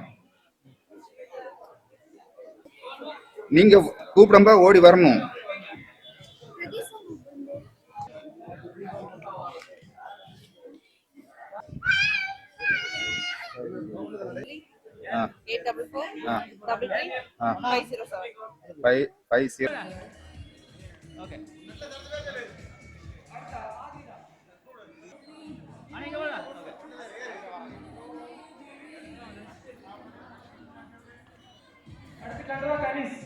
நீங்க கூப்பிடும்ப ஓடி வரணும். அடுத்து கண்டவா கனிஷ்.